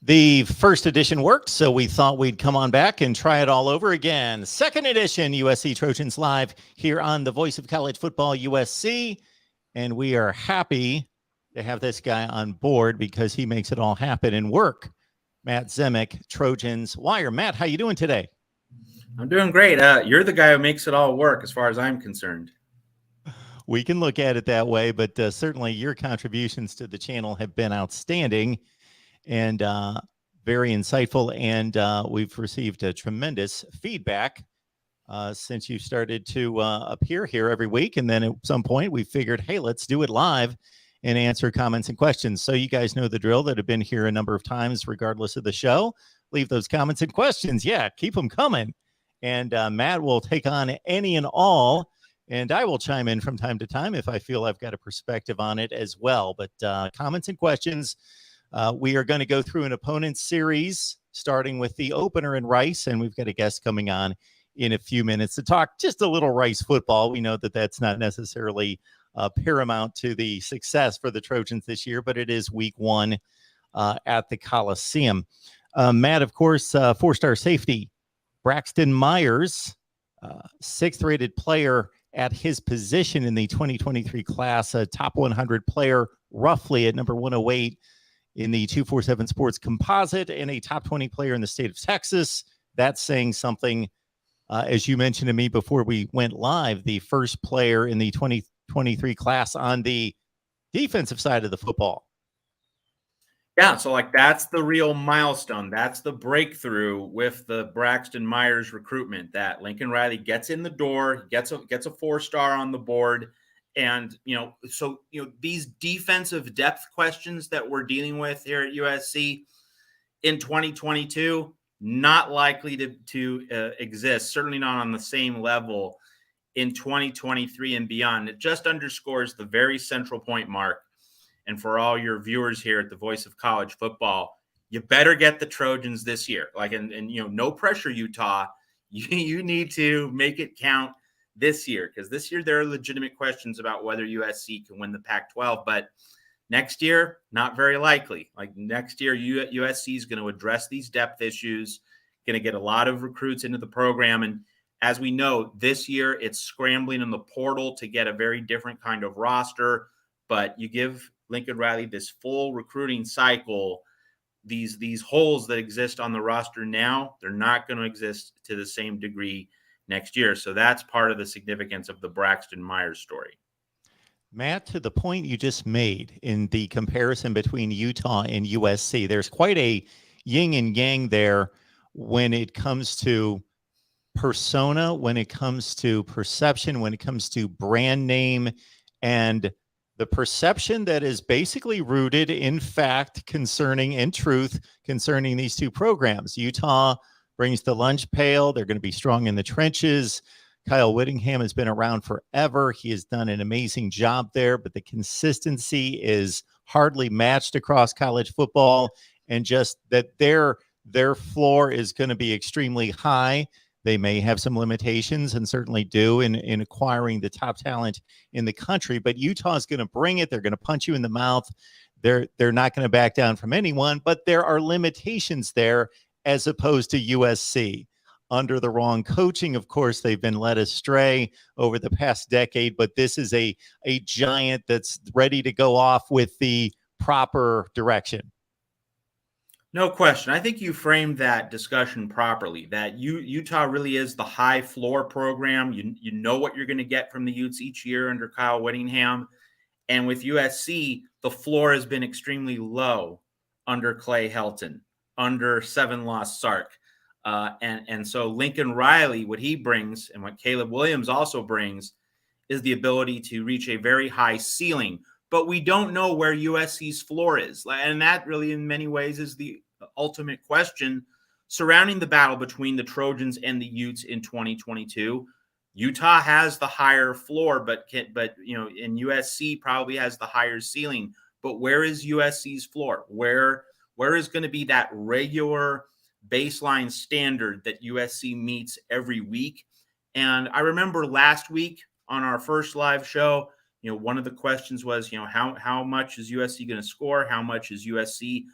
The first edition worked, so we thought we'd come on back and try it all over again. Second edition, USC Trojans Live here on the Voice of College Football, USC. And we are happy to have this guy on board because he makes it all happen and work. Matt Zemek, Trojans Wire. Matt, how you doing today? I'm doing great. You're the guy who makes it all work as far as I'm concerned. We can look at it that way, but certainly your contributions to the channel have been outstanding and very insightful. And we've received a tremendous feedback since you started to appear here every week. And then at some point we figured, hey, let's do it live and answer comments and questions. So you guys know the drill that have been here a number of times, regardless of the show. Leave those comments and questions. Yeah, keep them coming. And Matt will take on any and all. And I will chime in from time to time if I feel I've got a perspective on it as well. But comments and questions. We are going to go through an opponent series, starting with the opener in Rice. And we've got a guest coming on in a few minutes to talk just a little Rice football. We know that that's not necessarily paramount to the success for the Trojans this year, but it is week one at the Coliseum. Matt, of course, four-star safety, Braxton Myers, sixth-rated player at his position in the 2023 class, a top 100 player roughly at number 108 in the 247 Sports Composite, and a top 20 player in the state of Texas. That's saying something. As you mentioned to me before we went live, the first player in the 2023 class on the defensive side of the football. Yeah, so that's the real milestone. That's the breakthrough with the Braxton Myers recruitment, that Lincoln Riley gets in the door, gets a four-star on the board. And, these defensive depth questions that we're dealing with here at USC in 2022, not likely to exist, certainly not on the same level in 2023 and beyond. It just underscores the very central point, Mark. And for all your viewers here at the Voice of College Football, you better get the Trojans this year. No pressure, Utah. You need to make it count this year, because this year there are legitimate questions about whether USC can win the Pac-12. But next year, not very likely. Next year, USC is going to address these depth issues, going to get a lot of recruits into the program. And as we know, this year it's scrambling in the portal to get a very different kind of roster. But you give Lincoln Riley this full recruiting cycle, these holes that exist on the roster now, they're not going to exist to the same degree next year. So that's part of the significance of the Braxton Myers story. Matt, to the point you just made in the comparison between Utah and USC, there's quite a yin and yang there when it comes to persona, when it comes to perception, when it comes to brand name, and the perception that is basically rooted in fact concerning and truth concerning these two programs. Utah brings the lunch pail. They're going to be strong in the trenches. Kyle Whittingham has been around forever. He has done an amazing job there, but the consistency is hardly matched across college football, and just that their floor is going to be extremely high. They may have some limitations, and certainly do, in acquiring the top talent in the country. But Utah's going to bring it. They're going to punch you in the mouth. They're not going to back down from anyone. But there are limitations there, as opposed to USC. Under the wrong coaching, of course, they've been led astray over the past decade. But this is a giant that's ready to go off with the proper direction. No question. I think you framed that discussion properly, that Utah really is the high floor program. You know what you're going to get from the Utes each year under Kyle Whittingham. And with USC, the floor has been extremely low under Clay Helton, under seven-loss Sark. And so Lincoln Riley, what he brings and what Caleb Williams also brings is the ability to reach a very high ceiling. But we don't know where USC's floor is. And that really in many ways is the ultimate question surrounding the battle between the Trojans and the Utes in 2022. Utah has the higher floor, but in USC probably has the higher ceiling. But where is USC's floor? Where is going to be that regular baseline standard that USC meets every week? And I remember last week on our first live show, one of the questions was, how much is USC going to score? How much is USC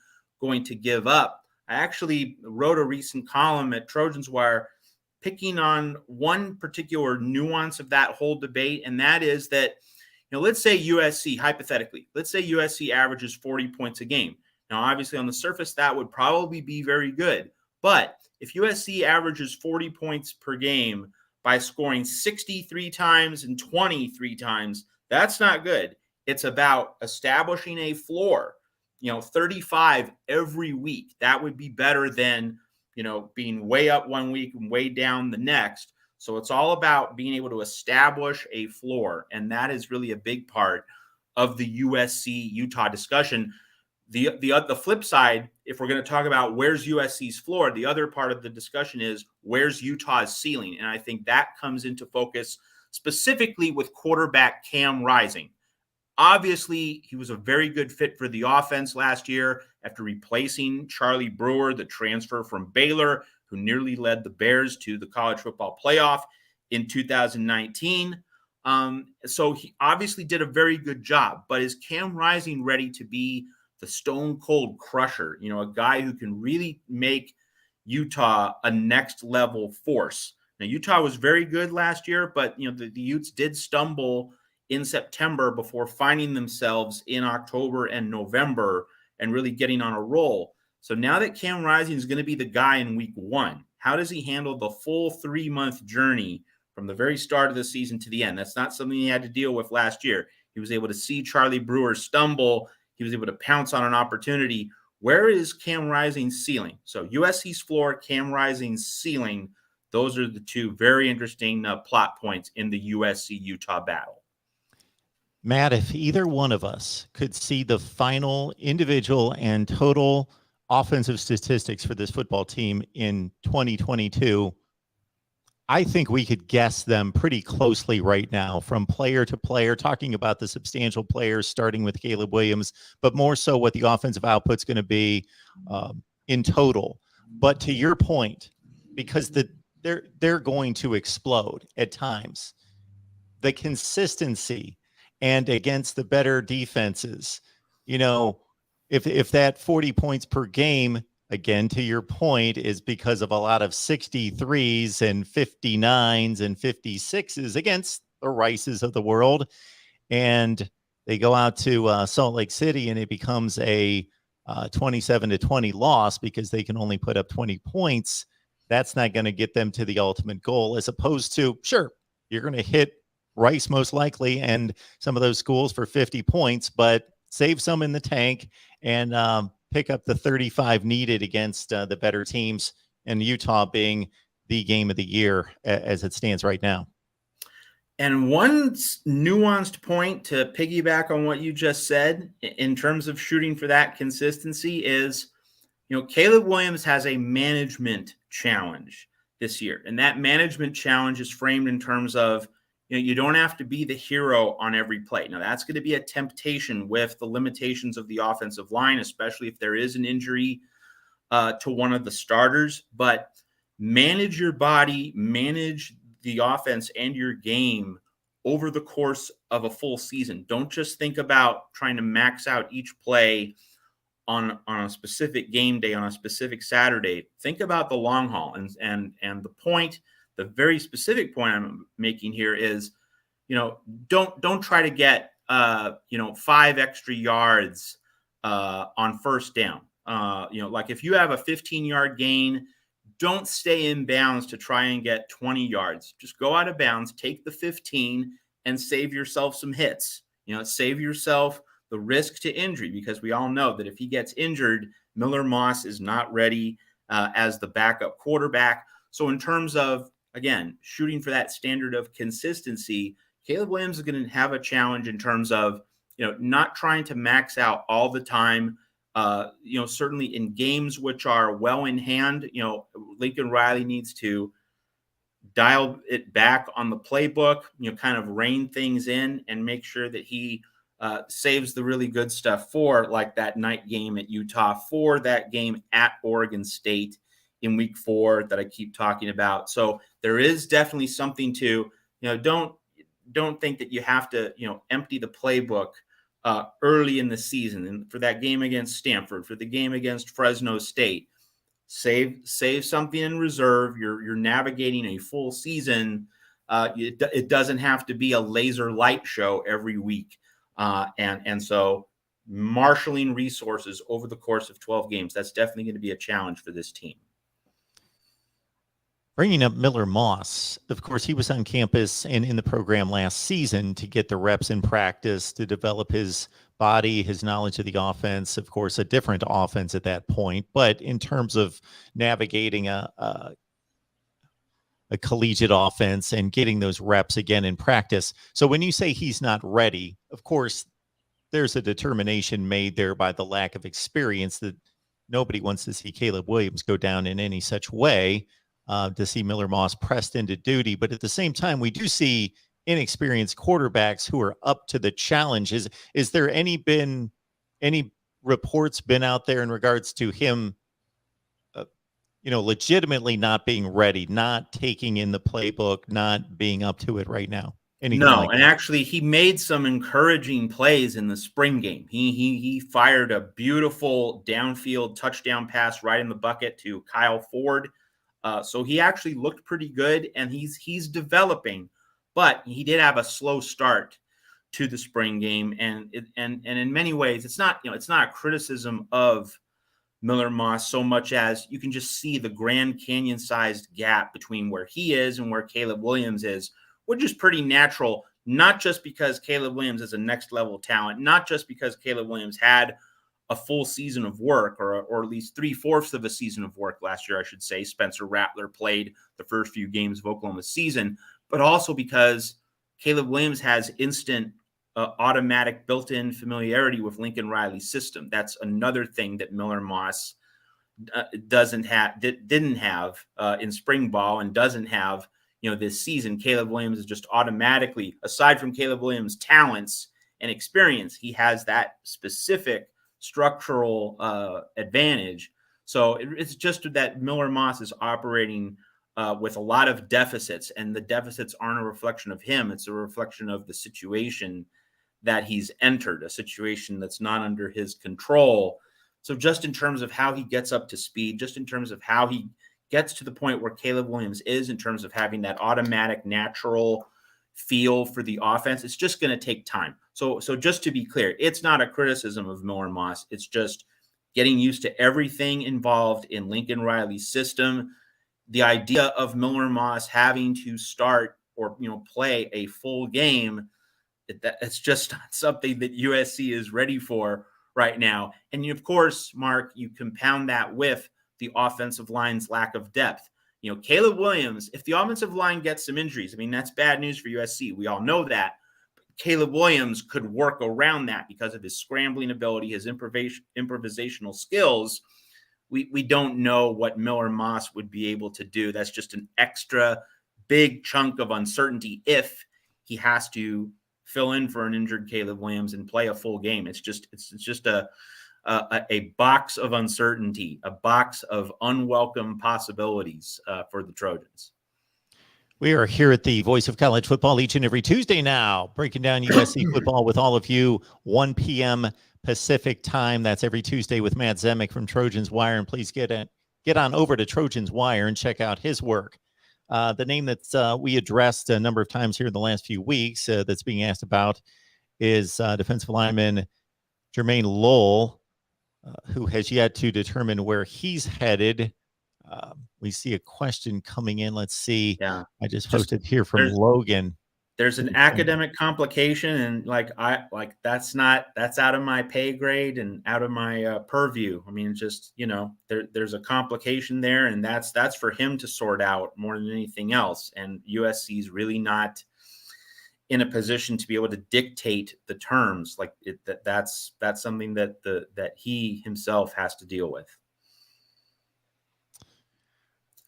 going to give up? I actually wrote a recent column at Trojans Wire picking on one particular nuance of that whole debate, and that is that, let's say USC, hypothetically, let's say USC averages 40 points a game. Now, obviously, on the surface, that would probably be very good. But if USC averages 40 points per game by scoring 63 times and 23 times, that's not good. It's about establishing a floor, 35 every week. That would be better than, being way up one week and way down the next. So it's all about being able to establish a floor. And that is really a big part of the USC Utah discussion. The flip side, if we're going to talk about where's USC's floor, the other part of the discussion is where's Utah's ceiling. And I think that comes into focus specifically with quarterback Cam Rising. Obviously, he was a very good fit for the offense last year after replacing Charlie Brewer, the transfer from Baylor, who nearly led the Bears to the college football playoff in 2019. So he obviously did a very good job. But is Cam Rising ready to be the stone cold crusher, a guy who can really make Utah a next level force? Now, Utah was very good last year, but the Utes did stumble in September before finding themselves in October and November and really getting on a roll. So now that Cam Rising is going to be the guy in week one, how does he handle the full 3-month journey from the very start of the season to the end? That's not something he had to deal with last year. He was able to see Charlie Brewer stumble. He was able to pounce on an opportunity. Where is Cam Rising's ceiling? So USC's floor, Cam Rising's ceiling. Those are the two very interesting plot points in the USC-Utah battle. Matt, if either one of us could see the final individual and total offensive statistics for this football team in 2022, I think we could guess them pretty closely right now from player to player, talking about the substantial players, starting with Caleb Williams, but more so what the offensive output's going to be in total. But to your point, because they're going to explode at times, the consistency and against the better defenses, if that 40 points per game, again, to your point, is because of a lot of 63s and 59s and 56s against the Rices of the world, and they go out to Salt Lake City and it becomes a 27-20 loss because they can only put up 20 points, that's not going to get them to the ultimate goal, as opposed to, sure, you're going to hit Rice most likely and some of those schools for 50 points, but save some in the tank and pick up the 35 needed against the better teams, and Utah being the game of the year as it stands right now. And one nuanced point to piggyback on what you just said in terms of shooting for that consistency is, Caleb Williams has a management challenge this year. And that management challenge is framed in terms of, you don't have to be the hero on every play. Now, that's going to be a temptation with the limitations of the offensive line, especially if there is an injury to one of the starters. But manage your body, manage the offense and your game over the course of a full season. Don't just think about trying to max out each play on a specific game day, on a specific Saturday. Think about the long haul. And the point, the very specific point I'm making here is, don't try to get 5 extra yards on first down. Like if you have a 15-yard gain, don't stay in bounds to try and get 20 yards. Just go out of bounds, take the 15, and save yourself some hits. Save yourself the risk to injury, because we all know that if he gets injured, Miller Moss is not ready as the backup quarterback. So in terms of, again, shooting for that standard of consistency, Caleb Williams is going to have a challenge in terms of, not trying to max out all the time. Certainly in games which are well in hand, Lincoln Riley needs to dial it back on the playbook, kind of rein things in and make sure that he saves the really good stuff for, like, that night game at Utah, for that game at Oregon State in week 4 that I keep talking about. So there is definitely something to, don't think that you have to, empty the playbook early in the season. And for that game against Stanford, for the game against Fresno State, save something in reserve. You're navigating a full season. It doesn't have to be a laser light show every week. And so marshaling resources over the course of 12 games, that's definitely going to be a challenge for this team. Bringing up Miller Moss, of course, he was on campus and in the program last season to get the reps in practice, to develop his body, his knowledge of the offense. Of course, a different offense at that point. But in terms of navigating a collegiate offense and getting those reps again in practice. So when you say he's not ready, of course, there's a determination made there by the lack of experience that nobody wants to see Caleb Williams go down in any such way. To see Miller Moss pressed into duty. But at the same time, we do see inexperienced quarterbacks who are up to the challenge. Is there any reports been out there in regards to him, legitimately not being ready, not taking in the playbook, not being up to it right now? No, and actually he made some encouraging plays in the spring game. He fired a beautiful downfield touchdown pass right in the bucket to Kyle Ford. So he actually looked pretty good, and he's developing, but he did have a slow start to the spring game, and in many ways, it's not a criticism of Miller Moss so much as you can just see the Grand Canyon-sized gap between where he is and where Caleb Williams is, which is pretty natural. Not just because Caleb Williams is a next level talent, not just because Caleb Williams had a full season of work, or at least 3/4 of a season of work last year, I should say. Spencer Rattler played the first few games of Oklahoma's season, but also because Caleb Williams has instant automatic built-in familiarity with Lincoln Riley's system. That's another thing that Miller Moss didn't have in spring ball and doesn't have this season. Caleb Williams is just automatically, aside from Caleb Williams' talents and experience, he has that specific structural advantage. So it's just that Miller Moss is operating with a lot of deficits, and the deficits aren't a reflection of him. It's a reflection of the situation that he's entered, a situation that's not under his control. So just in terms of how he gets up to speed, just in terms of how he gets to the point where Caleb Williams is in terms of having that automatic, natural feel for the offense, it's just going to take time. So just to be clear, it's not a criticism of Miller Moss. It's just getting used to everything involved in Lincoln Riley's system. The idea of Miller Moss having to start or play a full game, it's just not something that USC is ready for right now. And of course, Mark, you compound that with the offensive line's lack of depth. Caleb Williams, if the offensive line gets some injuries, that's bad news for USC. We all know that. But Caleb Williams could work around that because of his scrambling ability, his improvisational skills. We don't know what Miller Moss would be able to do. That's just an extra big chunk of uncertainty if he has to fill in for an injured Caleb Williams and play a full game. It's just a box of uncertainty, a box of unwelcome possibilities for the Trojans. We are here at the Voice of College Football each and every Tuesday now, breaking down USC football with all of you, 1 p.m. Pacific time. That's every Tuesday with Matt Zemek from Trojans Wire. And please get on over to Trojans Wire and check out his work. The name that we addressed a number of times here in the last few weeks that's being asked about is defensive lineman Jermaine Lole, who has yet to determine where he's headed. We see a question coming in. Let's see. Yeah. I just posted here from Logan. There's an academic complication, and that's out of my pay grade and out of my purview. There's a complication there, and that's for him to sort out more than anything else. And USC is really not in a position to be able to dictate the terms. That's something that he himself has to deal with.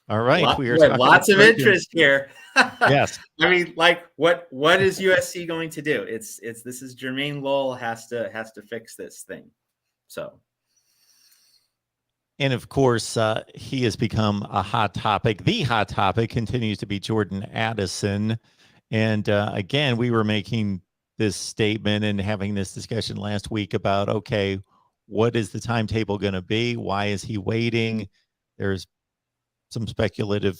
All right. We have lots of interest here. Yes. What is USC going to do? This is Jermaine Lole has to fix this thing. So. And of course, he has become a hot topic. The hot topic continues to be Jordan Addison. And again, we were making this statement and having this discussion last week about, okay, what is the timetable going to be? Why is he waiting? There's some speculative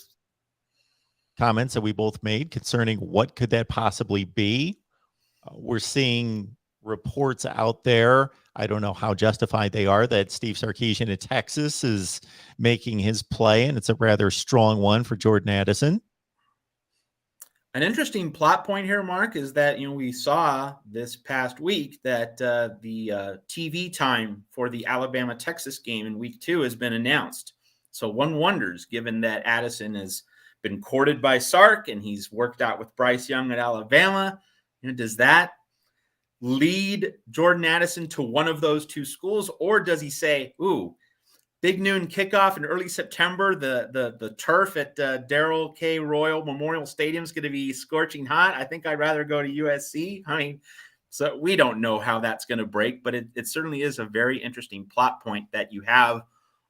comments that we both made concerning what could that possibly be. We're seeing reports out there, I don't know how justified they are, that Steve Sarkisian in Texas is making his play, and it's a rather strong one for Jordan Addison. An interesting plot point here, Mark, is that we saw this past week that the TV time for the Alabama-Texas game in week 2 has been announced. So one wonders, given that Addison has been courted by Sark and he's worked out with Bryce Young at Alabama, does that lead Jordan Addison to one of those 2 schools, or does he say, "Ooh, big noon kickoff in early September. The turf at Darrell K. Royal Memorial Stadium is going to be scorching hot. I think I'd rather go to USC." I mean, so we don't know how that's going to break, but it certainly is a very interesting plot point that you have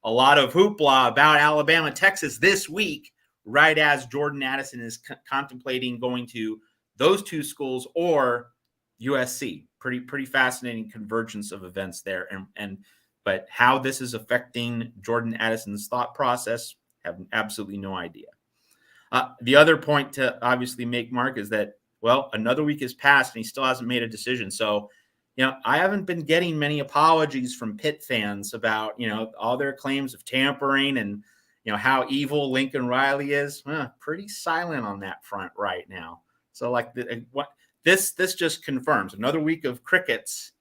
a lot of hoopla about Alabama, Texas this week, right as Jordan Addison is contemplating going to those 2 schools or USC. Pretty fascinating convergence of events there, but how this is affecting Jordan Addison's thought process, have absolutely no idea. The other point to obviously make, Mark, is that, well, another week has passed and he still hasn't made a decision. So, I haven't been getting many apologies from Pitt fans about, all their claims of tampering and, how evil Lincoln Riley is. Pretty silent on that front right now. So, like, this just confirms another week of crickets.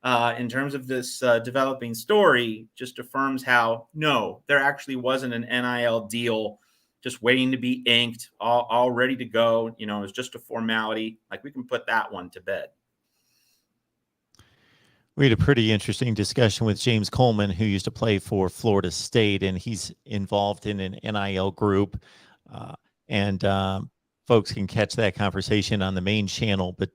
In terms of this developing story, just affirms how, no, there actually wasn't an NIL deal just waiting to be inked, all ready to go. It was just a formality. Like, we can put that one to bed. We had a pretty interesting discussion with James Coleman, who used to play for Florida State, and he's involved in an NIL group. And folks can catch that conversation on the main channel, but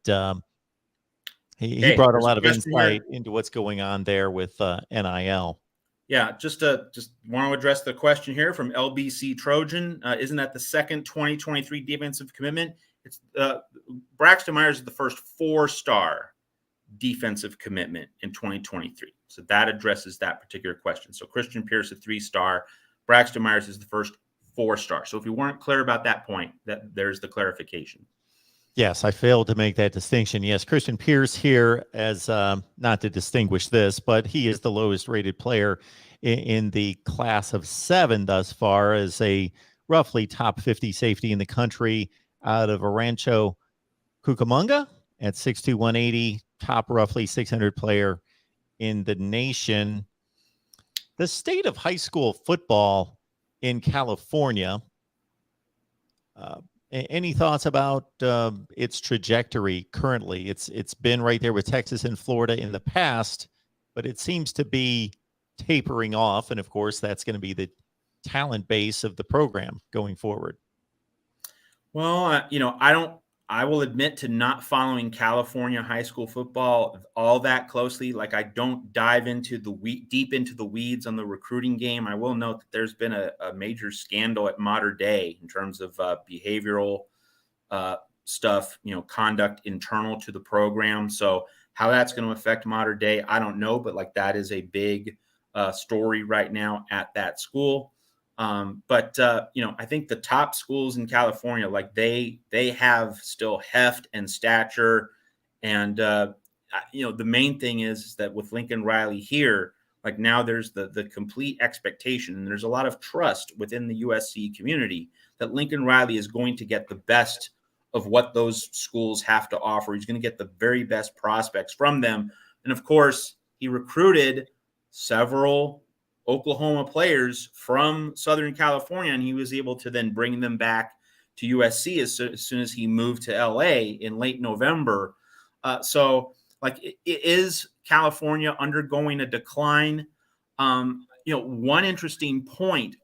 he brought a lot of insight into what's going on there with NIL. Yeah, just want to address the question here from LBC Trojan. Isn't that the second 2023 defensive commitment? It's Braxton Myers is the first 4-star defensive commitment in 2023. So that addresses that particular question. So Christian Pierce, a 3-star. Braxton Myers is the first 4-star. So if you weren't clear about that point, there's the clarification. Yes, I failed to make that distinction. Yes, Christian Pierce here, as not to distinguish this, but he is the lowest rated player in the class of 7 thus far, as a roughly top 50 safety in the country out of Rancho Cucamonga at 6'2", 180, top roughly 600 player in the nation. The state of high school football in California, any thoughts about its trajectory currently? It's been right there with Texas and Florida in the past, but it seems to be tapering off. And of course, that's going to be the talent base of the program going forward. Well, I will admit to not following California high school football all that closely. Like, I don't dive into deep into the weeds on the recruiting game. I will note that there's been a major scandal at Mater Dei in terms of behavioral stuff, conduct internal to the program. So how that's going to affect Mater Dei, I don't know, but like, that is a big story right now at that school. But I think the top schools in California, like, they have still heft and stature. And, the main thing is that with Lincoln Riley here, like, now there's the complete expectation, and there's a lot of trust within the USC community that Lincoln Riley is going to get the best of what those schools have to offer. He's going to get the very best prospects from them. And of course, he recruited several Oklahoma players from Southern California, and he was able to then bring them back to USC as soon as he moved to LA in late November. So like, is California undergoing a decline? One interesting point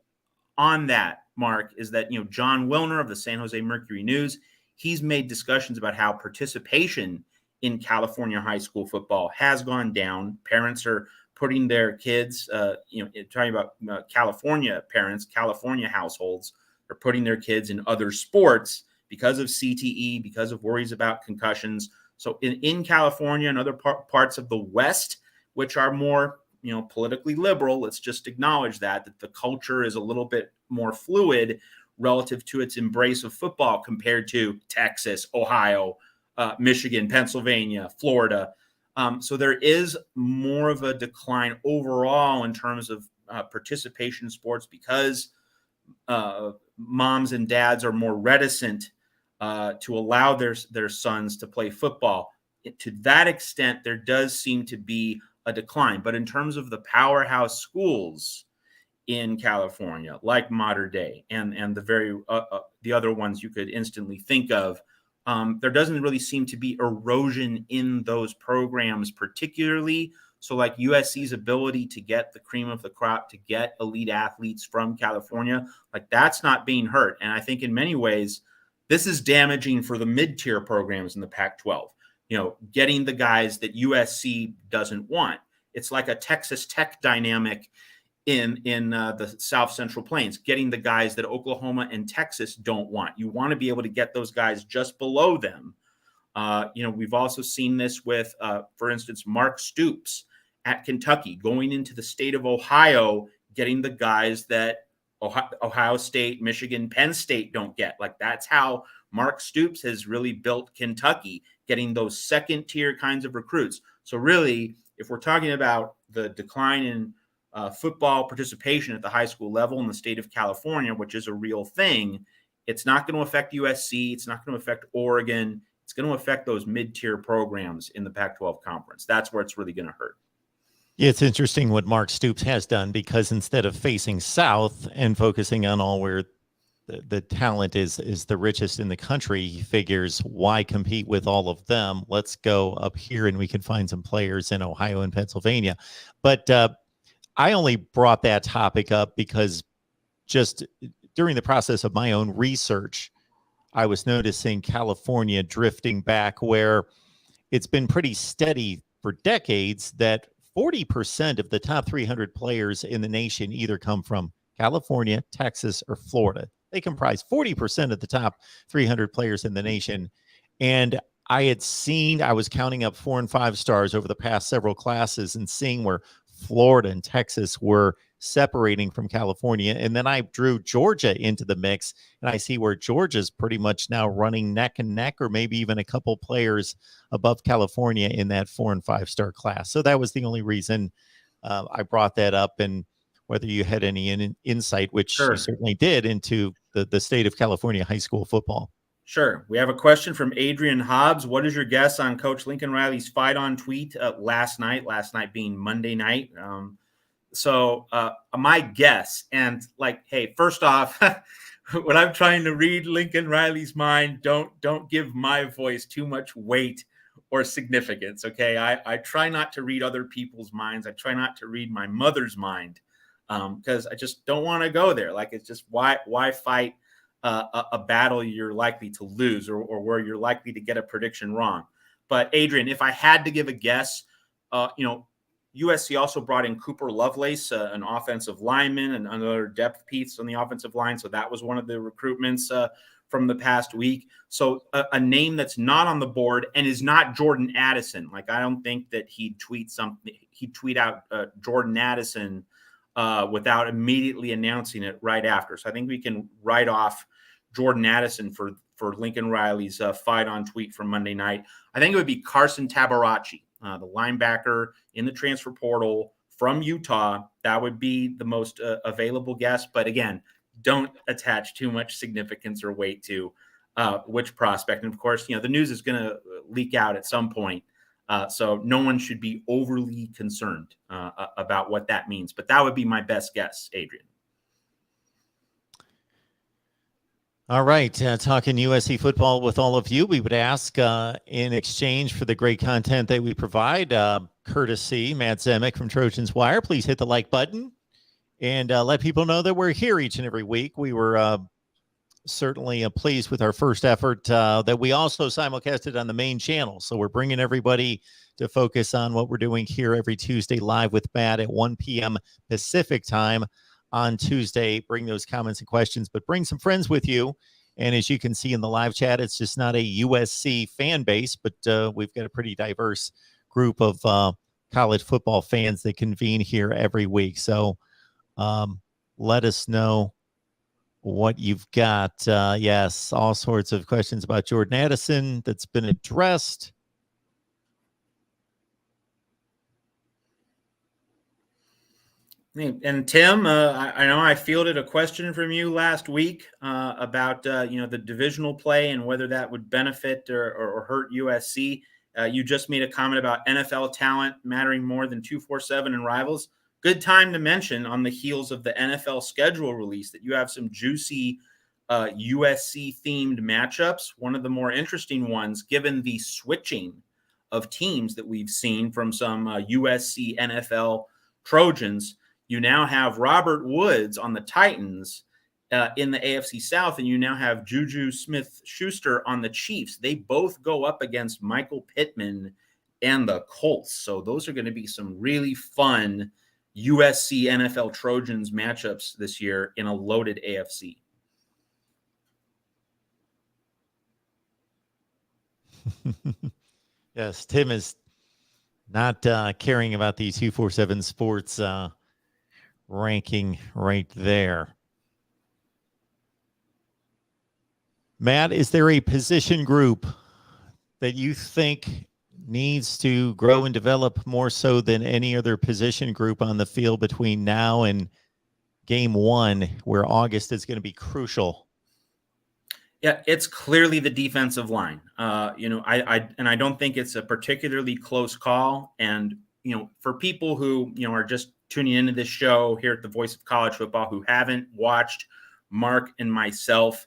on that, Mark, is that, John Wilner of the San Jose Mercury News, he's made discussions about how participation in California high school football has gone down. Parents are putting their kids, talking about California parents, California households are putting their kids in other sports because of CTE, because of worries about concussions. So in California and other parts of the West, which are more politically liberal, let's just acknowledge that the culture is a little bit more fluid relative to its embrace of football compared to Texas, Ohio, Michigan, Pennsylvania, Florida. So there is more of a decline overall in terms of participation in sports because moms and dads are more reticent to allow their sons to play football. To that extent, there does seem to be a decline. But in terms of the powerhouse schools in California, like Mater Dei and the other ones you could instantly think of, there doesn't really seem to be erosion in those programs particularly. So like USC's ability to get the cream of the crop, to get elite athletes from California, like that's not being hurt. And I think in many ways, this is damaging for the mid-tier programs in the Pac-12. Getting the guys that USC doesn't want. It's like a Texas Tech dynamic in the South Central Plains, getting the guys that Oklahoma and Texas don't want. You want to be able to get those guys just below them. We've also seen this with, for instance, Mark Stoops at Kentucky, going into the state of Ohio, getting the guys that Ohio State, Michigan, Penn State don't get. Like that's how Mark Stoops has really built Kentucky, getting those second tier kinds of recruits. So really, if we're talking about the decline in football participation at the high school level in the state of California, which is a real thing, it's not going to affect USC. It's not going to affect Oregon. It's going to affect those mid-tier programs in the Pac-12 conference. That's where it's really going to hurt. Yeah, it's interesting what Mark Stoops has done, because instead of facing south and focusing on all where the talent is the richest in the country, he figures, why compete with all of them? Let's go up here and we can find some players in Ohio and Pennsylvania. But I only brought that topic up because just during the process of my own research, I was noticing California drifting back, where it's been pretty steady for decades that 40% of the top 300 players in the nation either come from California, Texas, or Florida. They comprise 40% of the top 300 players in the nation. And I was counting up 4 and 5 stars over the past several classes and seeing where Florida and Texas were separating from California. And then I drew Georgia into the mix, and I see where Georgia's pretty much now running neck and neck, or maybe even a couple players above California in that 4 and 5 star class. So that was the only reason I brought that up, and whether you had any insight, which Sure. you certainly did, into the state of California high school football. Sure. We have a question from Adrian Hobbs. What is your guess on Coach Lincoln Riley's fight on tweet last night being Monday night? So my guess, and hey, first off, when I'm trying to read Lincoln Riley's mind, don't give my voice too much weight or significance. Okay. I try not to read other people's minds. I try not to read my mother's mind because I just don't want to go there. It's just why fight a battle you're likely to lose, or where you're likely to get a prediction wrong. But Adrian, if I had to give a guess, USC also brought in Cooper Lovelace, an offensive lineman, and another depth piece on the offensive line. So that was one of the recruitments from the past week. So a name that's not on the board and is not Jordan Addison. I don't think that he'd tweet out Jordan Addison without immediately announcing it right after. So I think we can write off Jordan Addison for Lincoln Riley's fight on tweet from Monday night. I think it would be Carson Tabaracci, the linebacker in the transfer portal from Utah. That would be the most available guess. But again, don't attach too much significance or weight to which prospect. And of course, the news is going to leak out at some point. So no one should be overly concerned about what that means. But that would be my best guess, Adrian. All right. Talking USC football with all of you, we would ask in exchange for the great content that we provide, courtesy Matt Zemek from Trojans Wire, please hit the like button and let people know that we're here each and every week. We were certainly pleased with our first effort that we also simulcasted on the main channel. So we're bringing everybody to focus on what we're doing here every Tuesday live with Matt at 1 p.m. Pacific time on Tuesday. Bring those comments and questions, but bring some friends with you. And as you can see in the live chat, it's just not a USC fan base, but we've got a pretty diverse group of college football fans that convene here every week. So let us know what you've got. Yes, all sorts of questions about Jordan Addison that's been addressed. And Tim, I know I fielded a question from you last week about the divisional play and whether that would benefit or hurt USC. You just made a comment about NFL talent mattering more than 247 and rivals. Good time to mention on the heels of the NFL schedule release that you have some juicy USC themed matchups. One of the more interesting ones, given the switching of teams that we've seen from some USC NFL Trojans. You now have Robert Woods on the Titans in the AFC South, and you now have Juju Smith-Schuster on the Chiefs. They both go up against Michael Pittman and the Colts. So those are going to be some really fun USC NFL Trojans matchups this year in a loaded AFC. Yes, Tim is not caring about the 247 Sports ranking right there. Matt, is there a position group that you think needs to grow and develop more so than any other position group on the field between now and game 1, where August is going to be crucial? Yeah, it's clearly the defensive line. I don't think it's a particularly close call. And for people who are just tuning into this show here at the Voice of College Football, who haven't watched Mark and myself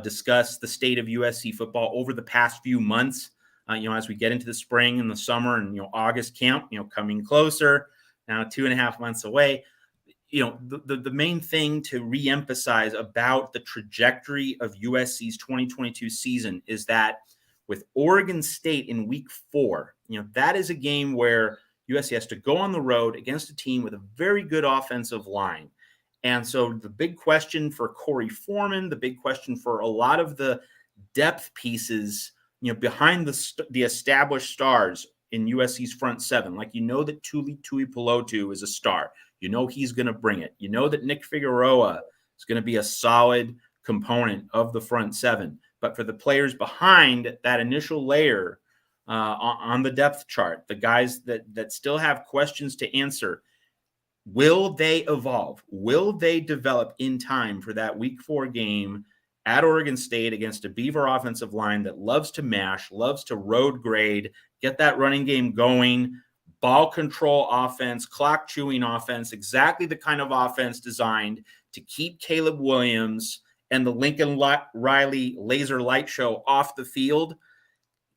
discuss the state of USC football over the past few months, as we get into the spring and the summer and August camp, coming closer now, 2.5 months away. The main thing to reemphasize about the trajectory of USC's 2022 season is that with Oregon State in week 4, that is a game where USC has to go on the road against a team with a very good offensive line. And so the big question for Corey Foreman, the big question for a lot of the depth pieces, behind the established stars in USC's front seven, like that Tuli Tuipulotu is a star. He's going to bring it. That Nick Figueroa is going to be a solid component of the front seven. But for the players behind that initial layer on the depth chart, the guys that still have questions to answer, will they evolve? Will they develop in time for that week 4 game at Oregon State against a Beaver offensive line that loves to mash, loves to road grade, get that running game going, ball control offense, clock chewing offense, exactly the kind of offense designed to keep Caleb Williams and the Lincoln Riley laser light show off the field?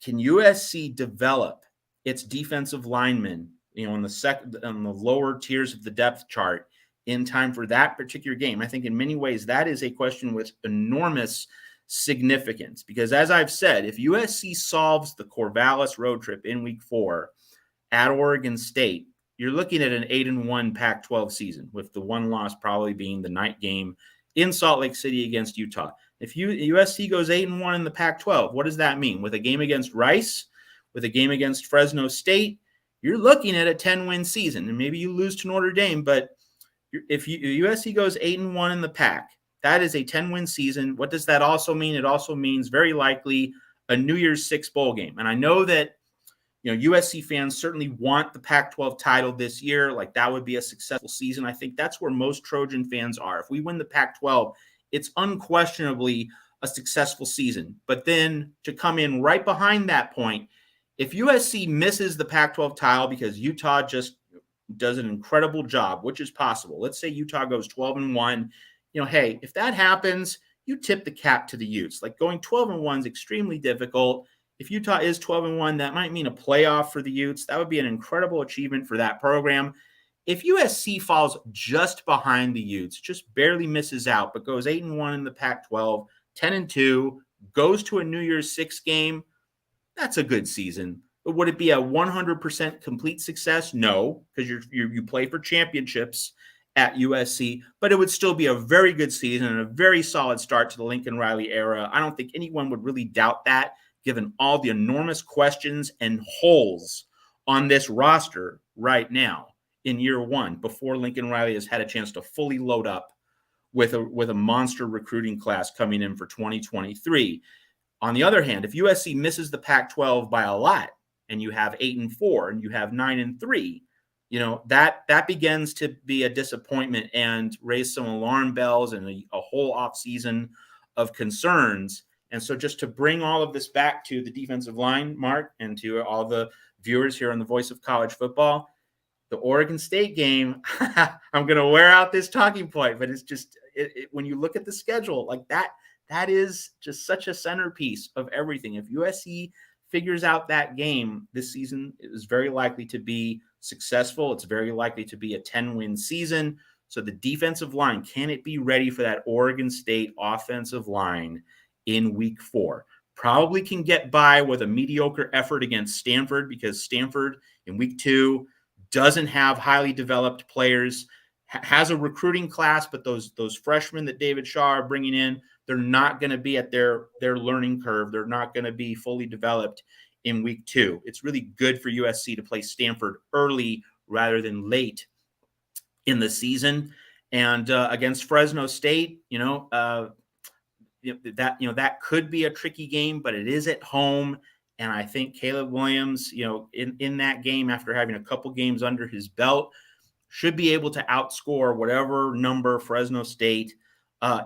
Can USC develop its defensive linemen, on the lower tiers of the depth chart in time for that particular game? I think in many ways that is a question with enormous significance, because as I've said, if USC solves the Corvallis road trip in week 4 at Oregon State, you're looking at an 8-1 Pac-12 season, with the one loss probably being the night game in Salt Lake City against Utah. If USC goes 8-1 in the Pac-12, what does that mean? With a game against Rice, with a game against Fresno State, you're looking at a 10-win season. And maybe you lose to Notre Dame, but if USC goes 8-1 in the Pac, that is a 10-win season. What does that also mean? It also means very likely a New Year's Six bowl game. And I know that USC fans certainly want the Pac-12 title this year. Like, that would be a successful season. I think that's where most Trojan fans are. If we win the Pac-12, it's unquestionably a successful season. But then to come in right behind that point, if USC misses the Pac-12 title because Utah just does an incredible job, which is possible. Let's say Utah goes 12-1. Hey, if that happens, you tip the cap to the Utes. Like, going 12-1 is extremely difficult. If Utah is 12-1, that might mean a playoff for the Utes. That would be an incredible achievement for that program. If USC falls just behind the Utes, just barely misses out, but goes 8-1 in the Pac-12, 10-2, goes to a New Year's Six game, that's a good season. But would it be a 100% complete success? No, because you play for championships at USC, but it would still be a very good season and a very solid start to the Lincoln Riley era. I don't think anyone would really doubt that, given all the enormous questions and holes on this roster right now in year one, before Lincoln Riley has had a chance to fully load up with a monster recruiting class coming in for 2023. On the other hand, if USC misses the Pac-12 by a lot, and you have 8-4 and you have 9-3, that begins to be a disappointment and raise some alarm bells and a whole off season of concerns. And so just to bring all of this back to the defensive line, Mark, and to all the viewers here on the Voice of College Football, the Oregon State game, I'm going to wear out this talking point, but it's just when you look at the schedule like that is just such a centerpiece of everything. If USC figures out that game this season, it is very likely to be successful. It's very likely to be a 10-win season. So the defensive line, can it be ready for that Oregon State offensive line in week 4? Probably can get by with a mediocre effort against Stanford, because Stanford in week 2 doesn't have highly developed players, has a recruiting class, but those freshmen that David Shaw are bringing in, they're not going to be at their learning curve. They're not going to be fully developed in week 2. It's really good for USC to play Stanford early rather than late in the season. And against Fresno State, that could be a tricky game, but it is at home. And I think Caleb Williams, in that game, after having a couple games under his belt, should be able to outscore whatever number Fresno State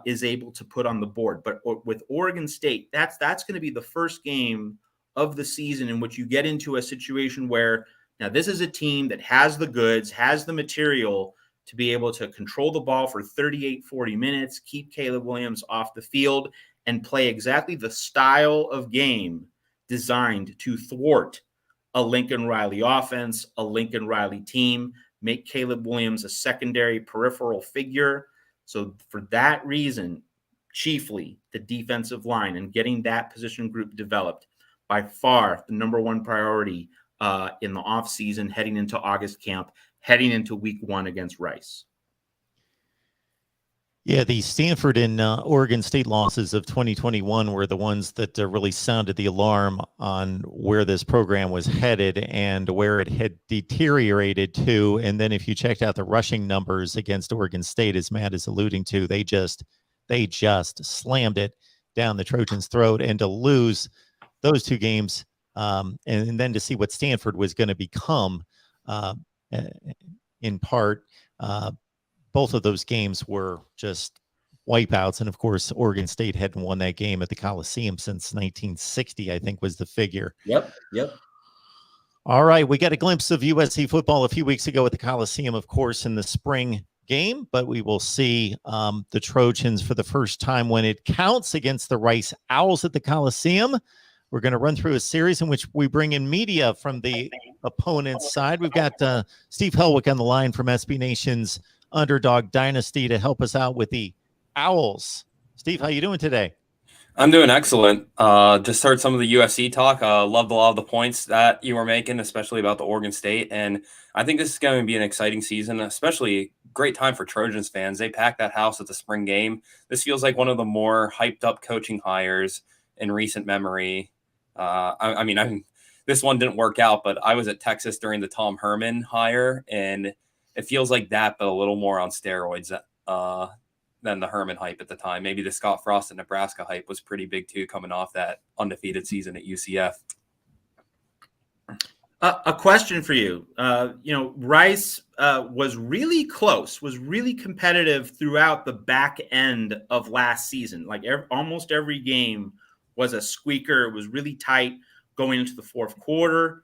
is able to put on the board. But with Oregon State, that's going to be the first game of the season in which you get into a situation where now this is a team that has the goods, has the material to be able to control the ball for 38, 40 minutes, keep Caleb Williams off the field, and play exactly the style of game designed to thwart a Lincoln Riley offense, a Lincoln Riley team, make Caleb Williams a secondary peripheral figure. So for that reason, chiefly the defensive line and getting that position group developed, by far the number one priority in the offseason, heading into August camp, heading into week 1 against Rice. Yeah, the Stanford and Oregon State losses of 2021 were the ones that really sounded the alarm on where this program was headed and where it had deteriorated to. And then if you checked out the rushing numbers against Oregon State, as Matt is alluding to, they just slammed it down the Trojans' throat. And to lose those 2 games and then to see what Stanford was going to become in part, both of those games were just wipeouts. And of course, Oregon State hadn't won that game at the Coliseum since 1960, I think was the figure. Yep. All right. We got a glimpse of USC football a few weeks ago at the Coliseum, of course, in the spring game, but we will see the Trojans for the first time when it counts against the Rice Owls at the Coliseum. We're going to run through a series in which we bring in media from the opponent's side. We've got Steve Helwick on the line from SB Nation's Underdog Dynasty to help us out with the Owls. Steve, how you doing today? I'm doing excellent. Just heard some of the USC talk. Loved a lot of the points that you were making, especially about the Oregon State. And I think this is going to be an exciting season, especially great time for Trojans fans. They packed that house at the spring game. This feels like one of the more hyped up coaching hires in recent memory. This one didn't work out, but I was at Texas during the Tom Herman hire, and it feels like that, but a little more on steroids than the Herman hype at the time. Maybe the Scott Frost at Nebraska hype was pretty big too, coming off that undefeated season at UCF. A question for you. Rice was really close, was really competitive throughout the back end of last season. Like almost every game was a squeaker. It was really tight going into the fourth quarter.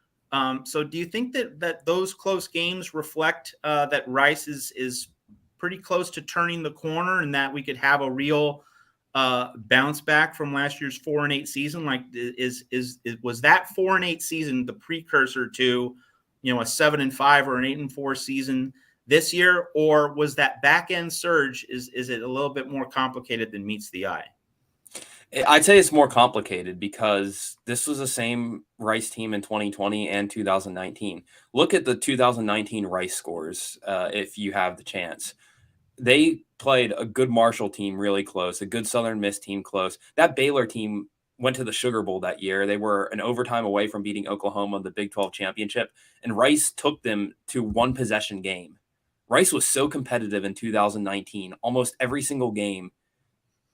So do you think that those close games reflect that Rice is pretty close to turning the corner and that we could have a real bounce back from last year's 4-8 season? Like was that 4-8 season the precursor to, a 7-5 or an 8-4 season this year? Or was that back end surge, is it a little bit more complicated than meets the eye? I'd say it's more complicated because this was the same Rice team in 2020 and 2019. Look at the 2019 Rice scores if you have the chance. They played a good Marshall team really close, a good Southern Miss team close. That Baylor team went to the Sugar Bowl that year. They were an overtime away from beating Oklahoma in the Big 12 championship, and Rice took them to one possession game. Rice was so competitive in 2019. Almost every single game,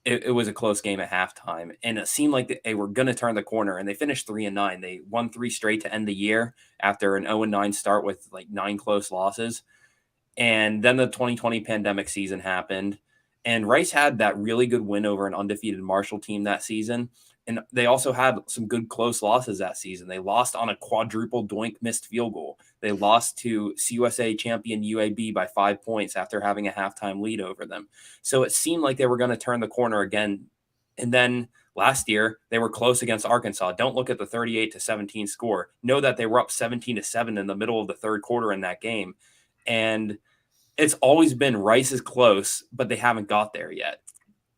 it was a close game at halftime, and it seemed like they were going to turn the corner, and they finished 3-9. They won 3 straight to end the year after an 0-9 start with like 9 close losses. And then the 2020 pandemic season happened, and Rice had that really good win over an undefeated Marshall team that season. And they also had some good close losses that season. They lost on a quadruple doink missed field goal. They lost to CUSA champion UAB by 5 points after having a halftime lead over them. So it seemed like they were going to turn the corner again. And then last year, they were close against Arkansas. Don't look at the 38-17 score. Know that they were up 17-7 in the middle of the third quarter in that game. And it's always been Rice is close, but they haven't got there yet.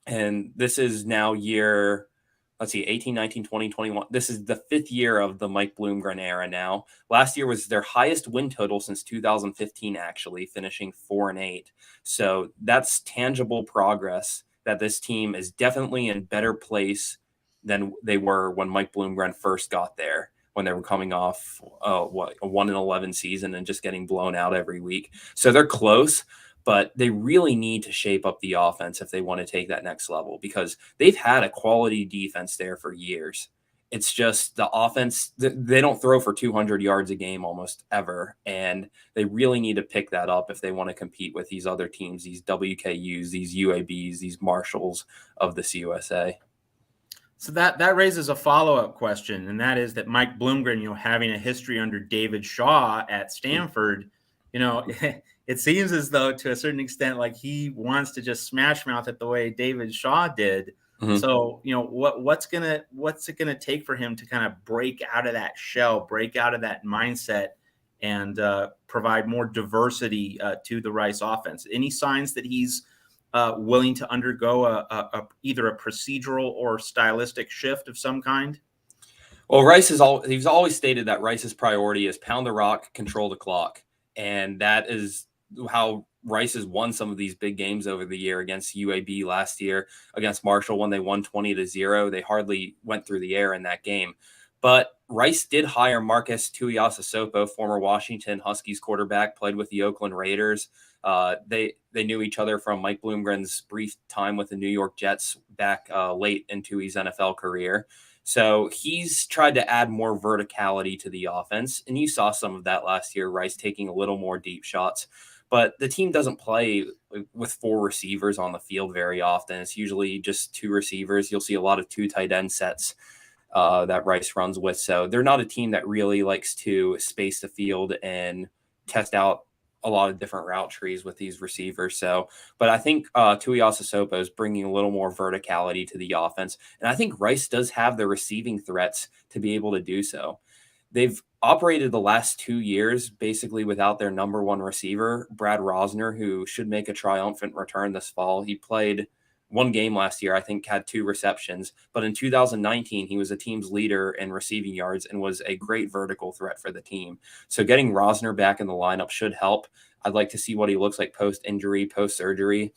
And this is now year, let's see, 18, 19, 20, 21. This is the 5th year of the Mike Bloomgren era now. Last year was their highest win total since 2015, actually, finishing 4-8. So that's tangible progress that this team is definitely in better place than they were when Mike Bloomgren first got there, when they were coming off a 1-11 season and just getting blown out every week. So they're close, but they really need to shape up the offense if they want to take that next level, because they've had a quality defense there for years. It's just the offense, they don't throw for 200 yards a game almost ever, and they really need to pick that up if they want to compete with these other teams, these WKUs, these UABs, these Marshalls of this USA. So that raises a follow-up question, and that is that Mike Bloomgren, having a history under David Shaw at Stanford, it seems as though to a certain extent, like he wants to just smash mouth it the way David Shaw did. Mm-hmm. So, what's it gonna take for him to kind of break out of that shell, break out of that mindset, and provide more diversity to the Rice offense? Any signs that he's willing to undergo either a procedural or stylistic shift of some kind? Well, he's always stated that Rice's priority is pound the rock, control the clock. And that is how Rice has won some of these big games over the year. Against UAB last year, against Marshall when they won 20-0. They hardly went through the air in that game. But Rice did hire Marcus Tuiasosopo, former Washington Huskies quarterback, played with the Oakland Raiders. They knew each other from Mike Bloomgren's brief time with the New York Jets back late into his NFL career. So he's tried to add more verticality to the offense, and you saw some of that last year, Rice taking a little more deep shots. But the team doesn't play with 4 receivers on the field very often. It's usually just 2 receivers. You'll see a lot of 2 tight end sets that Rice runs with. So they're not a team that really likes to space the field and test out a lot of different route trees with these receivers. So, but I think Tuiasosopo is bringing a little more verticality to the offense. And I think Rice does have the receiving threats to be able to do so. They've operated the last 2 years basically without their number 1 receiver, Brad Rosner, who should make a triumphant return this fall. He played 1 game last year, I think had 2 receptions, but in 2019, he was the team's leader in receiving yards and was a great vertical threat for the team. So getting Rosner back in the lineup should help. I'd like to see what he looks like post-injury, post-surgery.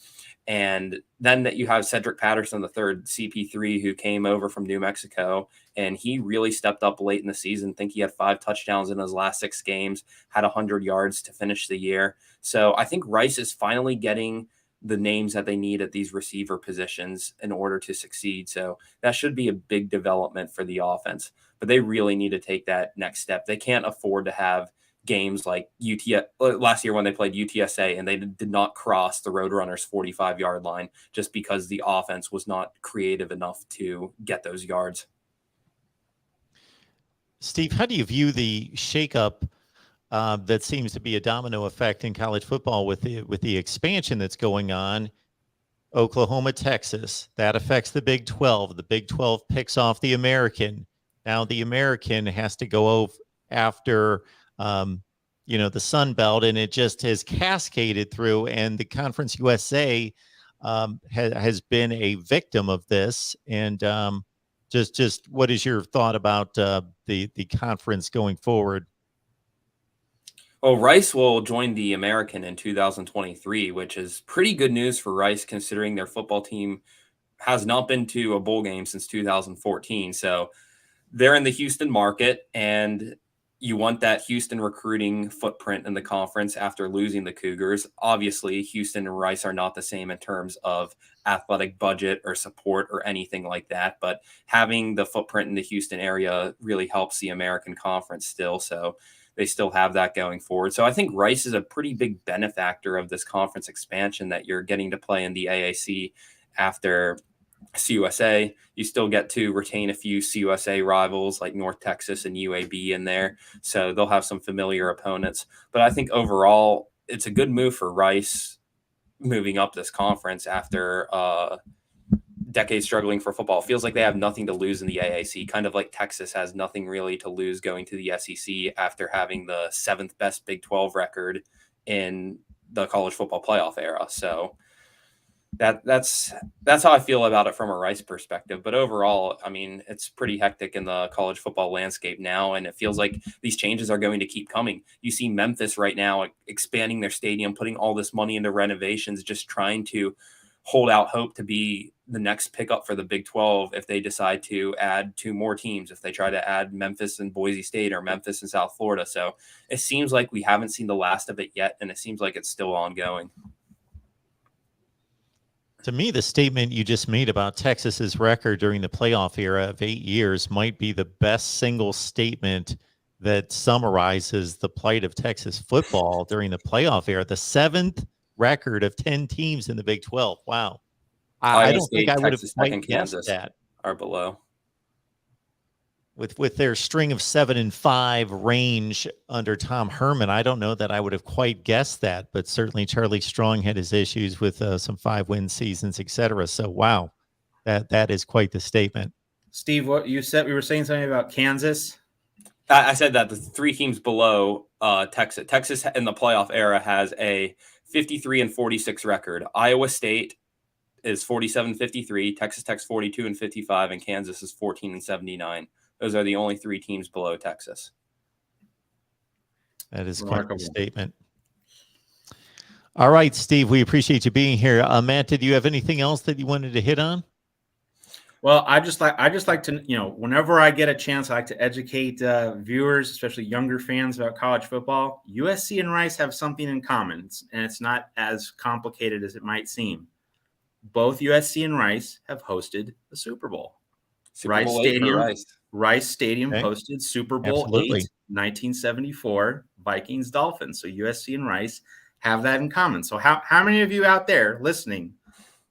And then that you have Cedric Patterson III, CP3, who came over from New Mexico, and he really stepped up late in the season. I think he had 5 touchdowns in his last 6 games, had 100 yards to finish the year. So I think Rice is finally getting the names that they need at these receiver positions in order to succeed. So that should be a big development for the offense, but they really need to take that next step. They can't afford to have games like last year when they played UTSA and they did not cross the Roadrunners 45-yard line just because the offense was not creative enough to get those yards. Steve, how do you view the shakeup that seems to be a domino effect in college football with the expansion that's going on? Oklahoma, Texas, that affects the Big 12. The Big 12 picks off the American. Now the American has to go after the Sun Belt, and it just has cascaded through. And the Conference USA has been a victim of this. And just what is your thought about the conference going forward? Well, Rice will join the American in 2023, which is pretty good news for Rice considering their football team has not been to a bowl game since 2014. So they're in the Houston market, and you want that Houston recruiting footprint in the conference after losing the Cougars. Obviously, Houston and Rice are not the same in terms of athletic budget or support or anything like that, but having the footprint in the Houston area really helps the American Conference still. So they still have that going forward. So I think Rice is a pretty big benefactor of this conference expansion, that you're getting to play in the AAC after CUSA. You still get to retain a few CUSA rivals like North Texas and UAB in there. So they'll have some familiar opponents. But I think overall, it's a good move for Rice moving up this conference after decades struggling for football. It feels like they have nothing to lose in the AAC, kind of like Texas has nothing really to lose going to the SEC after having the 7th best Big 12 record in the college football playoff era. So that's how I feel about it from a Rice perspective. But overall, I mean, it's pretty hectic in the college football landscape now, and it feels like these changes are going to keep coming. You see Memphis right now expanding their stadium, putting all this money into renovations, just trying to hold out hope to be the next pickup for the Big 12 if they decide to add 2 more teams, if they try to add Memphis and Boise State or Memphis and South Florida. So it seems like we haven't seen the last of it yet, and it seems like it's still ongoing. To me, the statement you just made about Texas's record during the playoff era of 8 years might be the best single statement that summarizes the plight of Texas football during the playoff era. The 7th record of 10 teams in the Big 12. Wow. I don't think I would have quite guessed that. Are below. With their string of 7-5 range under Tom Herman, I don't know that I would have quite guessed that, but certainly Charlie Strong had his issues with some 5-win seasons, etc. So, wow, that is quite the statement. Steve, what you said, we were saying something about Kansas. I said that the 3 teams below Texas. Texas in the playoff era has a 53-46 record. Iowa State is 47-53, Texas Tech's 42-55, and Kansas is 14-79. Those are the only 3 teams below Texas. That is quite a statement. All right, Steve, we appreciate you being here. Matt, did you have anything else that you wanted to hit on? Well, I just like to, whenever I get a chance, I like to educate viewers, especially younger fans, about college football. USC and Rice have something in common, and it's not as complicated as it might seem. Both USC and Rice have hosted the Super Bowl. Rice Stadium hosted Super Bowl 8, 1974, Vikings Dolphins. So USC and Rice have that in common. So how many of you out there listening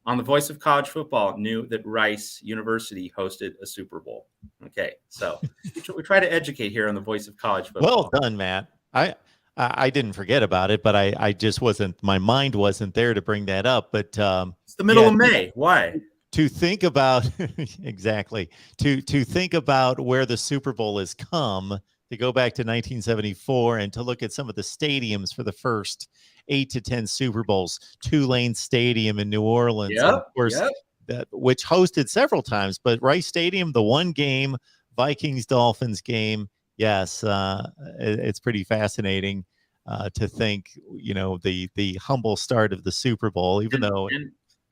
on the Voice of College Football knew that Rice University hosted a Super Bowl? Okay, so we try to educate here on the Voice of College Football. Well done, Matt. I didn't forget about it, but I just wasn't, my mind wasn't there to bring that up. But it's the middle of May. Why? To think about exactly to think about where the Super Bowl has come, to go back to 1974 and to look at some of the stadiums for the first 8 to 10 Super Bowls. Tulane Stadium in New Orleans, and of course, which hosted several times, but Rice Stadium, the one game, Vikings Dolphins game. Yes, it's pretty fascinating to think, the humble start of the Super Bowl, even though.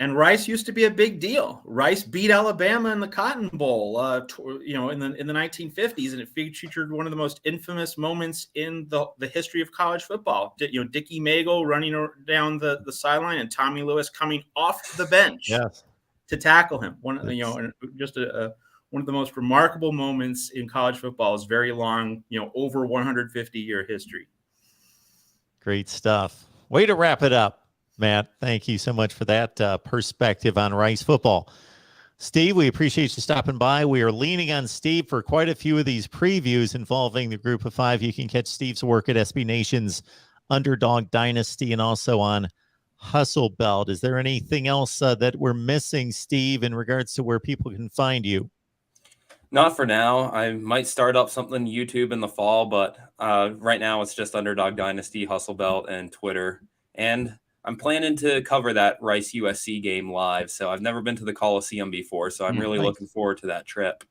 And Rice used to be a big deal. Rice beat Alabama in the Cotton Bowl, in the 1950s, and it featured one of the most infamous moments in the history of college football. Dickie Magle running down the sideline and Tommy Lewis coming off the bench to tackle him. One of the most remarkable moments in college football is very long, over 150-year history. Great stuff. Way to wrap it up, Matt. Thank you so much for that perspective on Rice football. Steve, we appreciate you stopping by. We are leaning on Steve for quite a few of these previews involving the Group of 5. You can catch Steve's work at SB Nation's Underdog Dynasty and also on Hustle Belt. Is there anything else that we're missing, Steve, in regards to where people can find you? Not for now. I might start up something YouTube in the fall, but right now it's just Underdog Dynasty, Hustle Belt, and Twitter. And I'm planning to cover that Rice USC game live. So I've never been to the Coliseum before, so I'm really looking forward to that trip.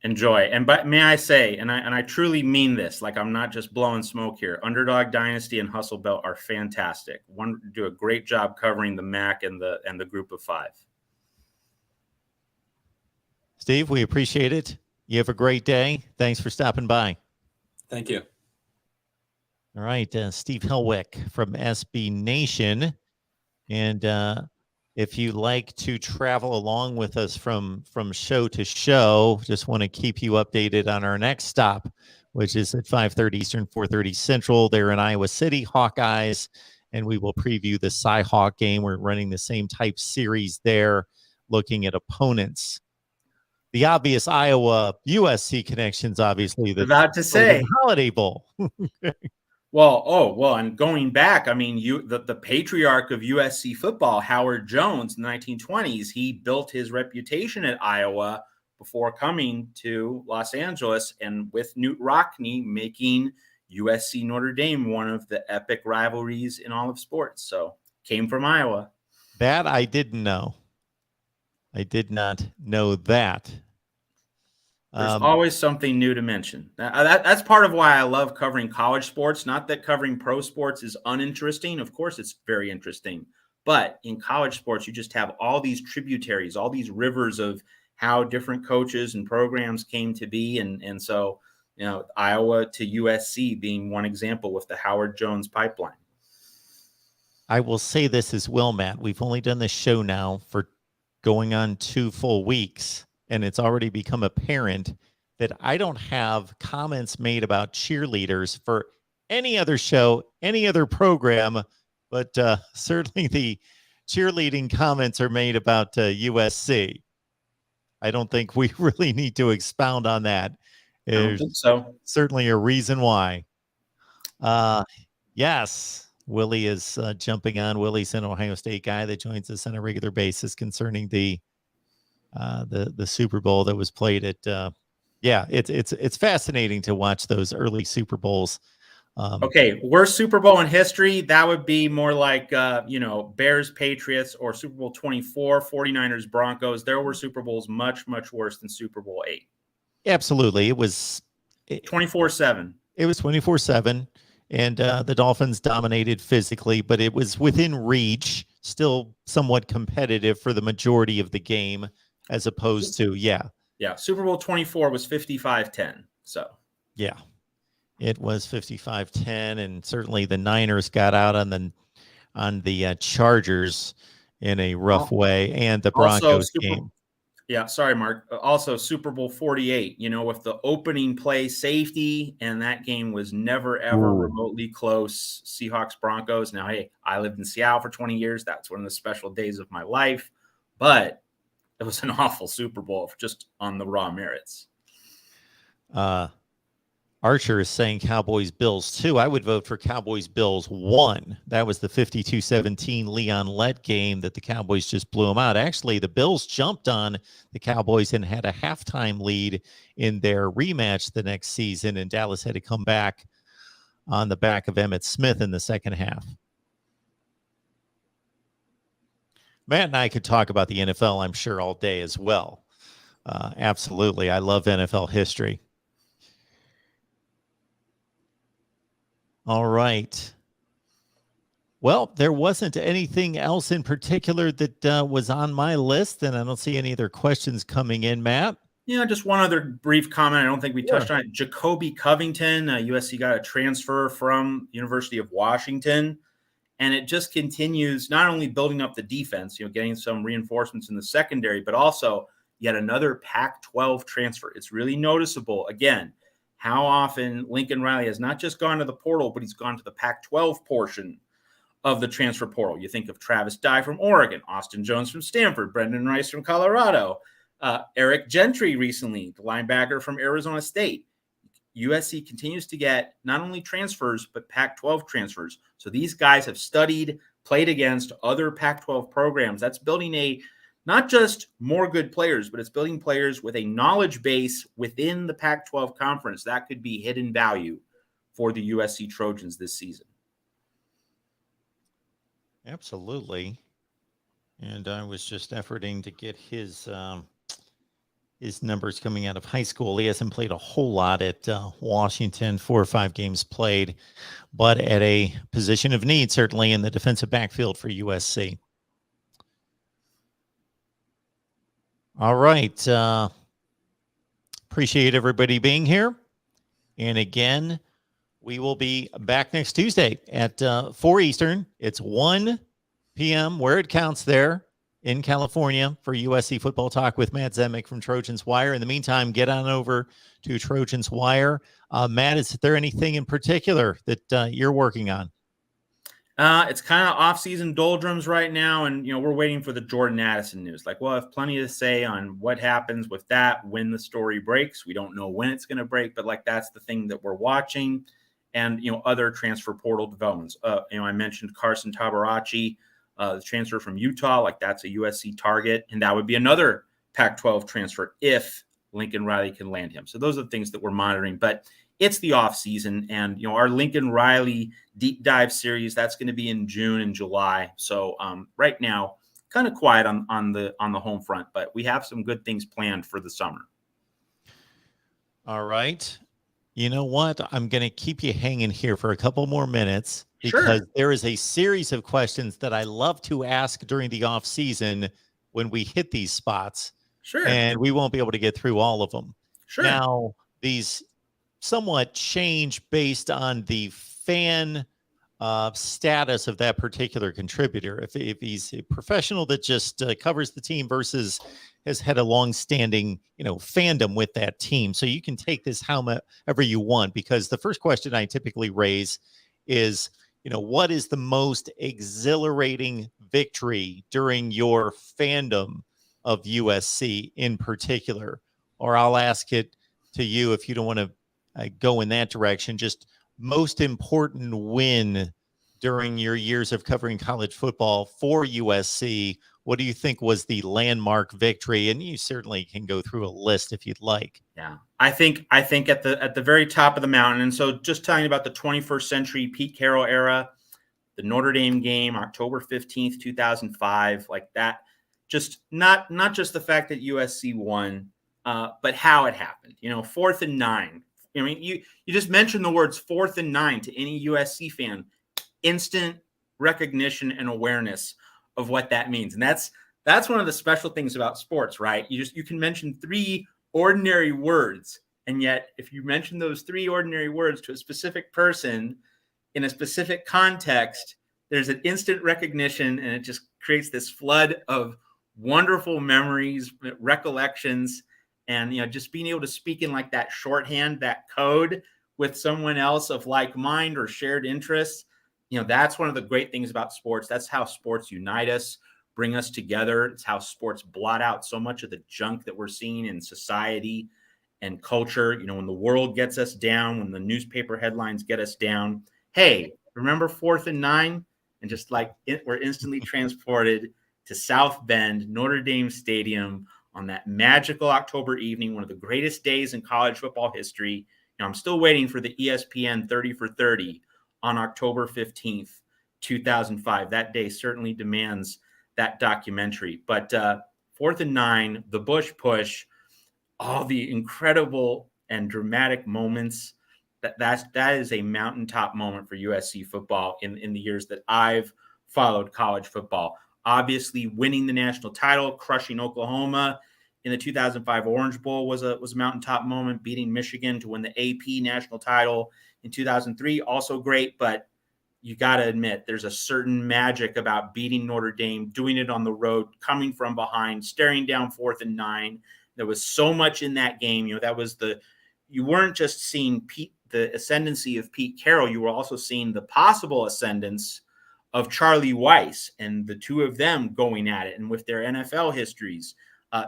Enjoy. And may I say, and I truly mean this, like I'm not just blowing smoke here. Underdog Dynasty and Hustle Belt are fantastic. Do a great job covering the MAC and the Group of 5. Steve, we appreciate it. You have a great day. Thanks for stopping by. Thank you. All right, Steve Helwick from SB Nation. And if you like to travel along with us from show to show, just want to keep you updated on our next stop, which is at 5:30 Eastern, 4:30 Central. They're in Iowa City, Hawkeyes, and we will preview the Cy-Hawk game. We're running the same type series there, looking at opponents. The obvious Iowa USC connections, obviously. The About to say Holiday Bowl. Well, and going back, I mean, the patriarch of USC football, Howard Jones, in the 1920s, he built his reputation at Iowa before coming to Los Angeles, and with Knute Rockne making USC Notre Dame one of the epic rivalries in all of sports. So came from Iowa. That I didn't know. I did not know that. There's always something new to mention. That's part of why I love covering college sports. Not that covering pro sports is uninteresting. Of course, it's very interesting. But in college sports, you just have all these tributaries, all these rivers of how different coaches and programs came to be. And so, Iowa to USC being one example with the Howard Jones pipeline. I will say this as well, Matt. We've only done this show now for going on 2 full weeks. And it's already become apparent that I don't have comments made about cheerleaders for any other show, any other program, but certainly the cheerleading comments are made about USC. I don't think we really need to expound on that. I don't think so. Certainly a reason why. Yes, Willie is jumping on. Willie's an Ohio State guy that joins us on a regular basis concerning the Super Bowl that was played at it's fascinating to watch those early Super Bowls. Okay, worst Super Bowl in history, that would be more like Bears Patriots or Super Bowl 24, 49ers Broncos. There were Super Bowls much worse than Super Bowl 8. Absolutely. It was 24/7. It was 24/7, and the Dolphins dominated physically, but it was within reach, still somewhat competitive for the majority of the game. As opposed to, Super Bowl 24 was 55-10. So, it was 55-10, and certainly the Niners got out on the Chargers in a rough way, and the Broncos game. Yeah, sorry, Mark. Also, Super Bowl 48, with the opening play safety, and that game was never, ever remotely close. Seahawks, Broncos. Now, hey, I lived in Seattle for 20 years. That's one of the special days of my life. But it was an awful Super Bowl just on the raw merits. Archer is saying Cowboys Bills 2. I would vote for Cowboys Bills 1. That was the 52-17 Leon Lett game that the Cowboys just blew them out. Actually, the Bills jumped on the Cowboys and had a halftime lead in their rematch the next season, and Dallas had to come back on the back of Emmitt Smith in the second half. Matt and I could talk about the NFL, I'm sure, all day as well. Absolutely. I love NFL history. All right. Well, there wasn't anything else in particular that was on my list, and I don't see any other questions coming in, Matt. Yeah, just one other brief comment. I don't think we touched on it. Jacoby Covington, USC got a transfer from University of Washington. And it just continues not only building up the defense, getting some reinforcements in the secondary, but also yet another Pac-12 transfer. It's really noticeable, again, how often Lincoln Riley has not just gone to the portal, but he's gone to the Pac-12 portion of the transfer portal. You think of Travis Dye from Oregon, Austin Jones from Stanford, Brendan Rice from Colorado, Eric Gentry recently, the linebacker from Arizona State. USC continues to get not only transfers, but Pac-12 transfers. So these guys have studied, played against other Pac-12 programs. That's building not just more good players, but it's building players with a knowledge base within the Pac-12 conference. That could be hidden value for the USC Trojans this season. Absolutely. And I was just efforting to get his numbers coming out of high school. He hasn't played a whole lot at Washington, 4 or 5 games played, but at a position of need, certainly in the defensive backfield for USC. All right. Appreciate everybody being here. And again, we will be back next Tuesday at 4 Eastern. It's 1 p.m. where it counts there in California for USC Football Talk with Matt Zemek from Trojans Wire. In the meantime, get on over to Trojans Wire. Matt, is there anything in particular that you're working on? It's kind of off-season doldrums right now, and we're waiting for the Jordan Addison news. Like, we'll have plenty to say on what happens with that when the story breaks. We don't know when it's going to break, but that's the thing that we're watching, and other transfer portal developments. I mentioned Carson Tabarachi, the transfer from Utah. That's a USC target, and that would be another Pac-12 transfer if Lincoln Riley can land him. So those are the things that we're monitoring, but it's the off season, and our Lincoln Riley deep dive series, that's going to be in June and July. So right now, kind of quiet on the home front, but we have some good things planned for the summer. All right. You know what? I'm going to keep you hanging here for a couple more minutes because there is a series of questions that I love to ask during the off season when we hit these spots. Sure. And we won't be able to get through all of them. Sure. Now, these somewhat change based on the fan status of that particular contributor. If he's a professional that just covers the team versus has had a long-standing, fandom with that team. So you can take this however you want, because the first question I typically raise is, what is the most exhilarating victory during your fandom of USC in particular? Or I'll ask it to you if you don't want to go in that direction. Just most important win during your years of covering college football for USC. What do you think was the landmark victory? And you certainly can go through a list if you'd like. Yeah, I think at the very top of the mountain. And so just telling about the 21st century Pete Carroll era, the Notre Dame game, October 15th, 2005, like that. Just not just the fact that USC won, but how it happened. 4th and 9. I mean, you just mentioned the words 4th and 9 to any USC fan, instant recognition and awareness of what that means. And that's one of the special things about sports, right? You can mention 3 ordinary words, and yet if you mention those 3 ordinary words to a specific person in a specific context, there's an instant recognition, and it just creates this flood of wonderful memories, recollections. And, just being able to speak in that shorthand, that code with someone else of like mind or shared interests, that's one of the great things about sports. That's how sports unite us, bring us together. It's how sports blot out so much of the junk that we're seeing in society and culture. When the world gets us down, when the newspaper headlines get us down, hey, remember 4th and 9? And just we're instantly transported to South Bend, Notre Dame Stadium, on that magical October evening, one of the greatest days in college football history. I'm still waiting for the ESPN 30 for 30 on October 15th, 2005. That day certainly demands that documentary. But 4th and 9, the Bush push, all the incredible and dramatic moments, that is a mountaintop moment for USC football in the years that I've followed college football. Obviously, winning the national title, crushing Oklahoma in the 2005 Orange Bowl was a mountaintop moment. Beating Michigan to win the AP national title in 2003, also great. But you got to admit, there's a certain magic about beating Notre Dame, doing it on the road, coming from behind, staring down 4th and 9. There was so much in that game. That was you weren't just seeing the ascendancy of Pete Carroll. You were also seeing the possible ascendance of Charlie Weiss, and the two of them going at it. And with their NFL histories,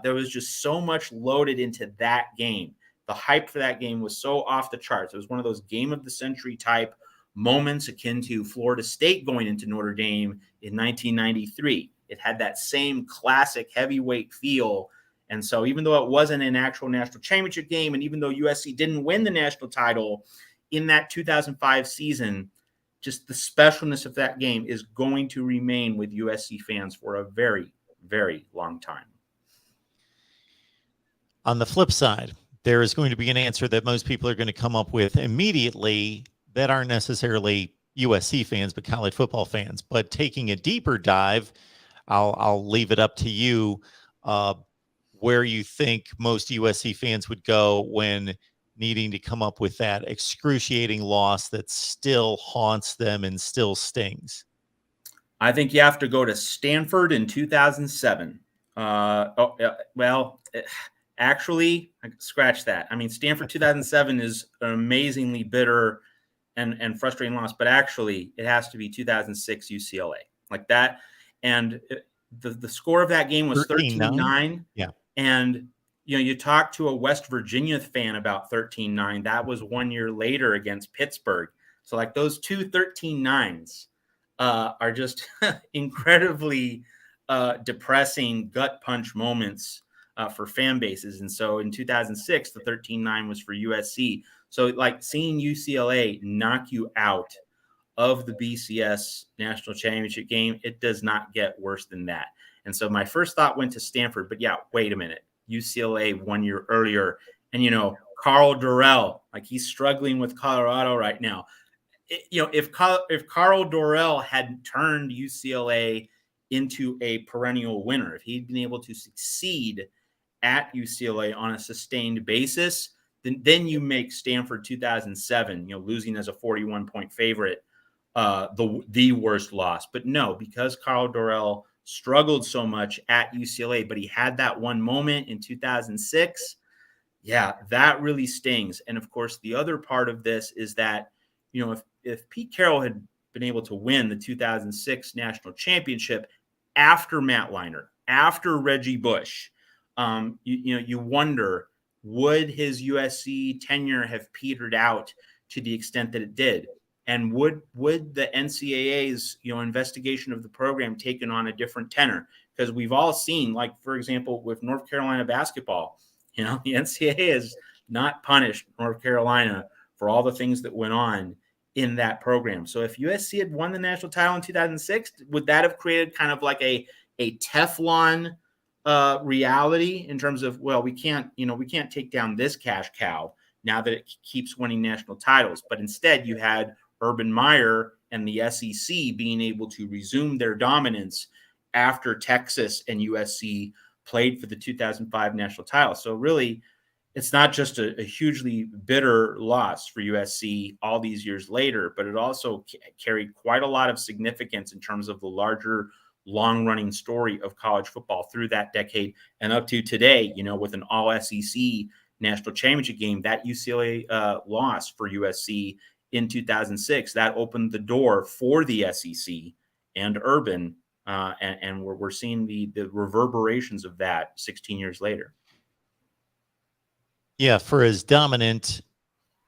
there was just so much loaded into that game. The hype for that game was so off the charts. It was one of those game of the century type moments akin to Florida State going into Notre Dame in 1993. It had that same classic heavyweight feel. And so even though it wasn't an actual national championship game, and even though USC didn't win the national title in that 2005 season, just the specialness of that game is going to remain with USC fans for a very, very long time. On the flip side, there is going to be an answer that most people are going to come up with immediately that aren't necessarily USC fans, but college football fans. But taking a deeper dive, I'll leave it up to you. where you think most USC fans would go when needing to come up with that excruciating loss that still haunts them and still stings? I think you have to go to Stanford in 2007. Actually, scratch that. I mean, Stanford 2007 is an amazingly bitter and frustrating loss, but actually, it has to be 2006 UCLA, like that. And the score of that game was 13-9. Yeah. And you talk to a West Virginia fan about 13-9. That was 1 year later against Pittsburgh. So like those two 13-9s are just incredibly depressing gut punch moments for fan bases. And so in 2006, the 13-9 was for USC. So like seeing UCLA knock you out of the BCS national championship game, it does not get worse than that. And so my first thought went to Stanford, but yeah, wait a minute. UCLA 1 year earlier. And, Carl Dorrell, like he's struggling with Colorado right now. If Carl Dorrell had turned UCLA into a perennial winner, if he'd been able to succeed at UCLA on a sustained basis, then you make Stanford 2007, losing as a 41-point favorite, the worst loss. But no, because Carl Dorrell struggled so much at UCLA, but he had that one moment in 2006. Yeah, that really stings. And of course, the other part of this is that, if Pete Carroll had been able to win the 2006 national championship after Matt Leinart, after Reggie Bush, you wonder, would his USC tenure have petered out to the extent that it did? And would the NCAA's investigation of the program taken on a different tenor? Because we've all seen, like, for example, with North Carolina basketball, the NCAA has not punished North Carolina for all the things that went on in that program. So if USC had won the national title in 2006, would that have created kind of like a Teflon reality in terms of, well, we can't take down this cash cow now that it keeps winning national titles? But instead you had Urban Meyer and the SEC being able to resume their dominance after Texas and USC played for the 2005 national title. So really, it's not just a hugely bitter loss for USC all these years later, but it also carried quite a lot of significance in terms of the larger long-running story of college football through that decade and up to today, with an all-SEC national championship game. That UCLA loss for USC in 2006, that opened the door for the SEC and Urban, and we're seeing the reverberations of that 16 years later. Yeah, for as dominant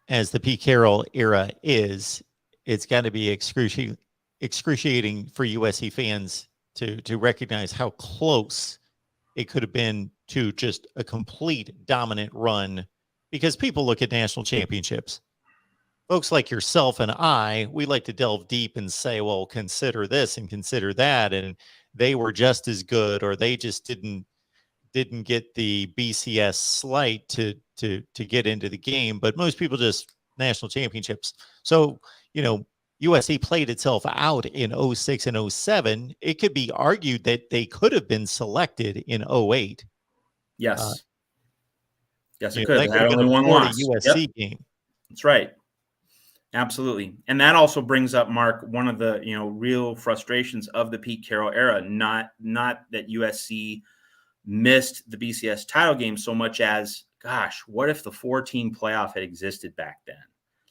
as the Pete Carroll era is, it's got to be excruciating for USC fans to recognize how close it could have been to just a complete dominant run, because people look at national championships. Folks like yourself and I, we like to delve deep and say, well, consider this and consider that, and they were just as good, or they just didn't get the BCS slight to get into the game. But most people just national championships. So, USC played itself out in 06 and 07. It could be argued that they could have been selected in 08. Yes. Yes, it That could. They had only one Florida loss. USC game. That's right. Absolutely. And that also brings up, Mark, one of the, real frustrations of the Pete Carroll era, not that USC missed the BCS title game so much as, gosh, what if the 4-team playoff had existed back then?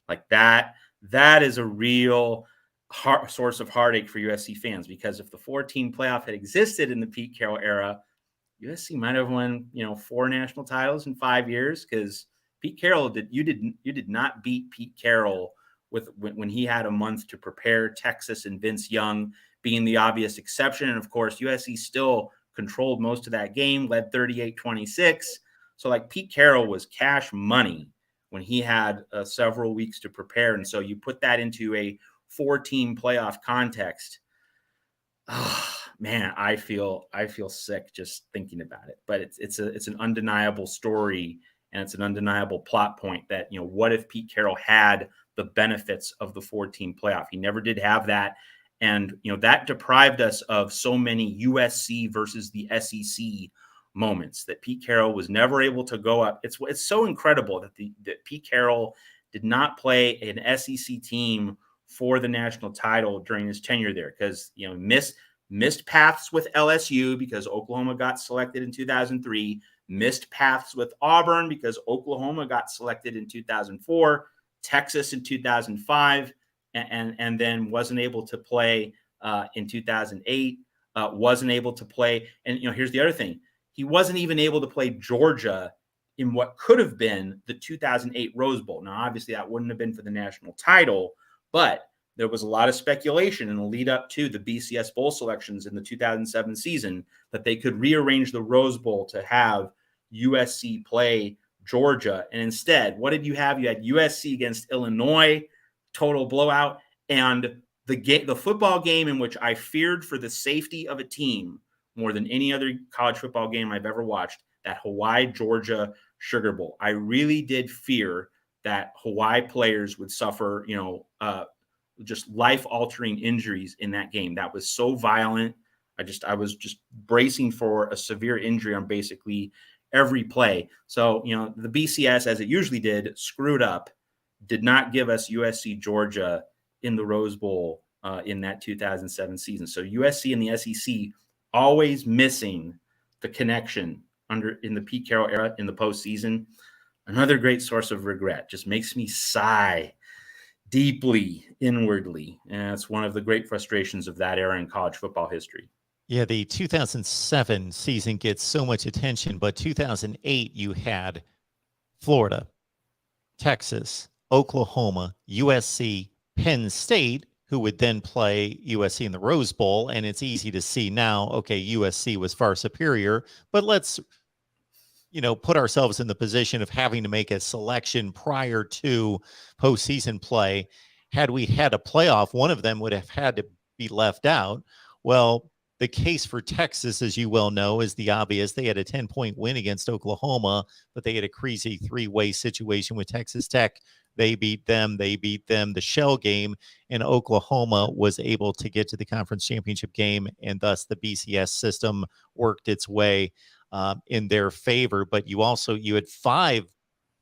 Like that is a real source of heartache for USC fans, because if the 4-team playoff had existed in the Pete Carroll era, USC might have won, 4 national titles in 5 years, because Pete Carroll you did not beat Pete Carroll when he had a month to prepare, Texas and Vince Young being the obvious exception. And of course, USC still controlled most of that game, led 38-26. So like Pete Carroll was cash money when he had several weeks to prepare. And so you put that into a 4-team playoff context. Oh, man, I feel sick just thinking about it. But it's an undeniable story, and it's an undeniable plot point that, what if Pete Carroll had the benefits of the 4-team playoff? He never did have that. And, that deprived us of so many USC versus the SEC moments that Pete Carroll was never able to go up. It's so incredible that Pete Carroll did not play an SEC team for the national title during his tenure there, because missed paths with LSU because Oklahoma got selected in 2003, missed paths with Auburn because Oklahoma got selected in 2004, Texas in 2005, and then wasn't able to play in 2008, wasn't able to play. And here's the other thing. He wasn't even able to play Georgia in what could have been the 2008 Rose Bowl. Now, obviously, that wouldn't have been for the national title, but there was a lot of speculation in the lead up to the BCS bowl selections in the 2007 season that they could rearrange the Rose Bowl to have USC play Georgia. And instead, what did you have? You had USC against Illinois, total blowout, and the football game in which I feared for the safety of a team more than any other college football game I've ever watched, that Hawaii-Georgia Sugar Bowl. I really did fear that Hawaii players would suffer, just life-altering injuries in that game. That was so violent. I was just bracing for a severe injury on basically every play. So, the BCS, as it usually did, screwed up, did not give us USC Georgia in the Rose Bowl in that 2007 season. So USC and the SEC always missing the connection in the Pete Carroll era in the postseason. Another great source of regret. Just makes me sigh deeply inwardly. And it's one of the great frustrations of that era in college football history. Yeah, the 2007 season gets so much attention, but 2008, you had Florida, Texas, Oklahoma, USC, Penn State, who would then play USC in the Rose Bowl. And it's easy to see now, okay, USC was far superior, but let's, put ourselves in the position of having to make a selection prior to postseason play. Had we had a playoff, one of them would have had to be left out. Well, the case for Texas, as you well know, is the obvious. They had a 10-point win against Oklahoma, but they had a crazy three-way situation with Texas Tech. They beat them. The shell game, and Oklahoma was able to get to the conference championship game, and thus the BCS system worked its way in their favor. But you had 5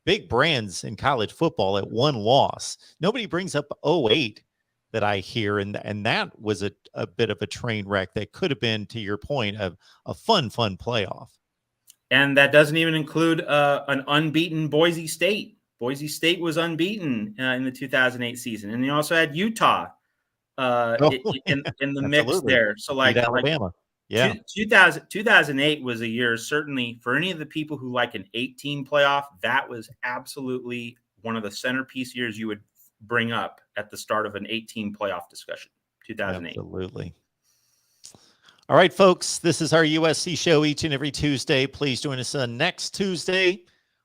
big brands in college football at one loss. Nobody brings up 08 that I hear, and that was a bit of a train wreck that could have been, to your point, of a fun playoff. And that doesn't even include an unbeaten Boise State. Boise State was unbeaten in the 2008 season, and they also had Utah in the mix there. So like Alabama. Yeah. 2008 was a year, certainly for any of the people who like an 8-team playoff, that was absolutely one of the centerpiece years you would bring up at the start of an 8-team playoff discussion. 2008. Absolutely. All right, folks, this is our USC show each and every Tuesday. Please join us next Tuesday.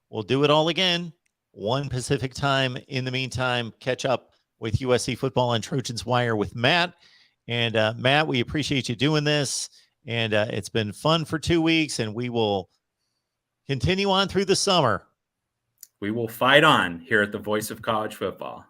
We'll do it all again, 1 Pacific time. In the meantime, catch up with USC football on Trojans Wire with Matt. And Matt, we appreciate you doing this. And it's been fun for 2 weeks, and we will continue on through the summer. We will fight on here at the Voice of College Football.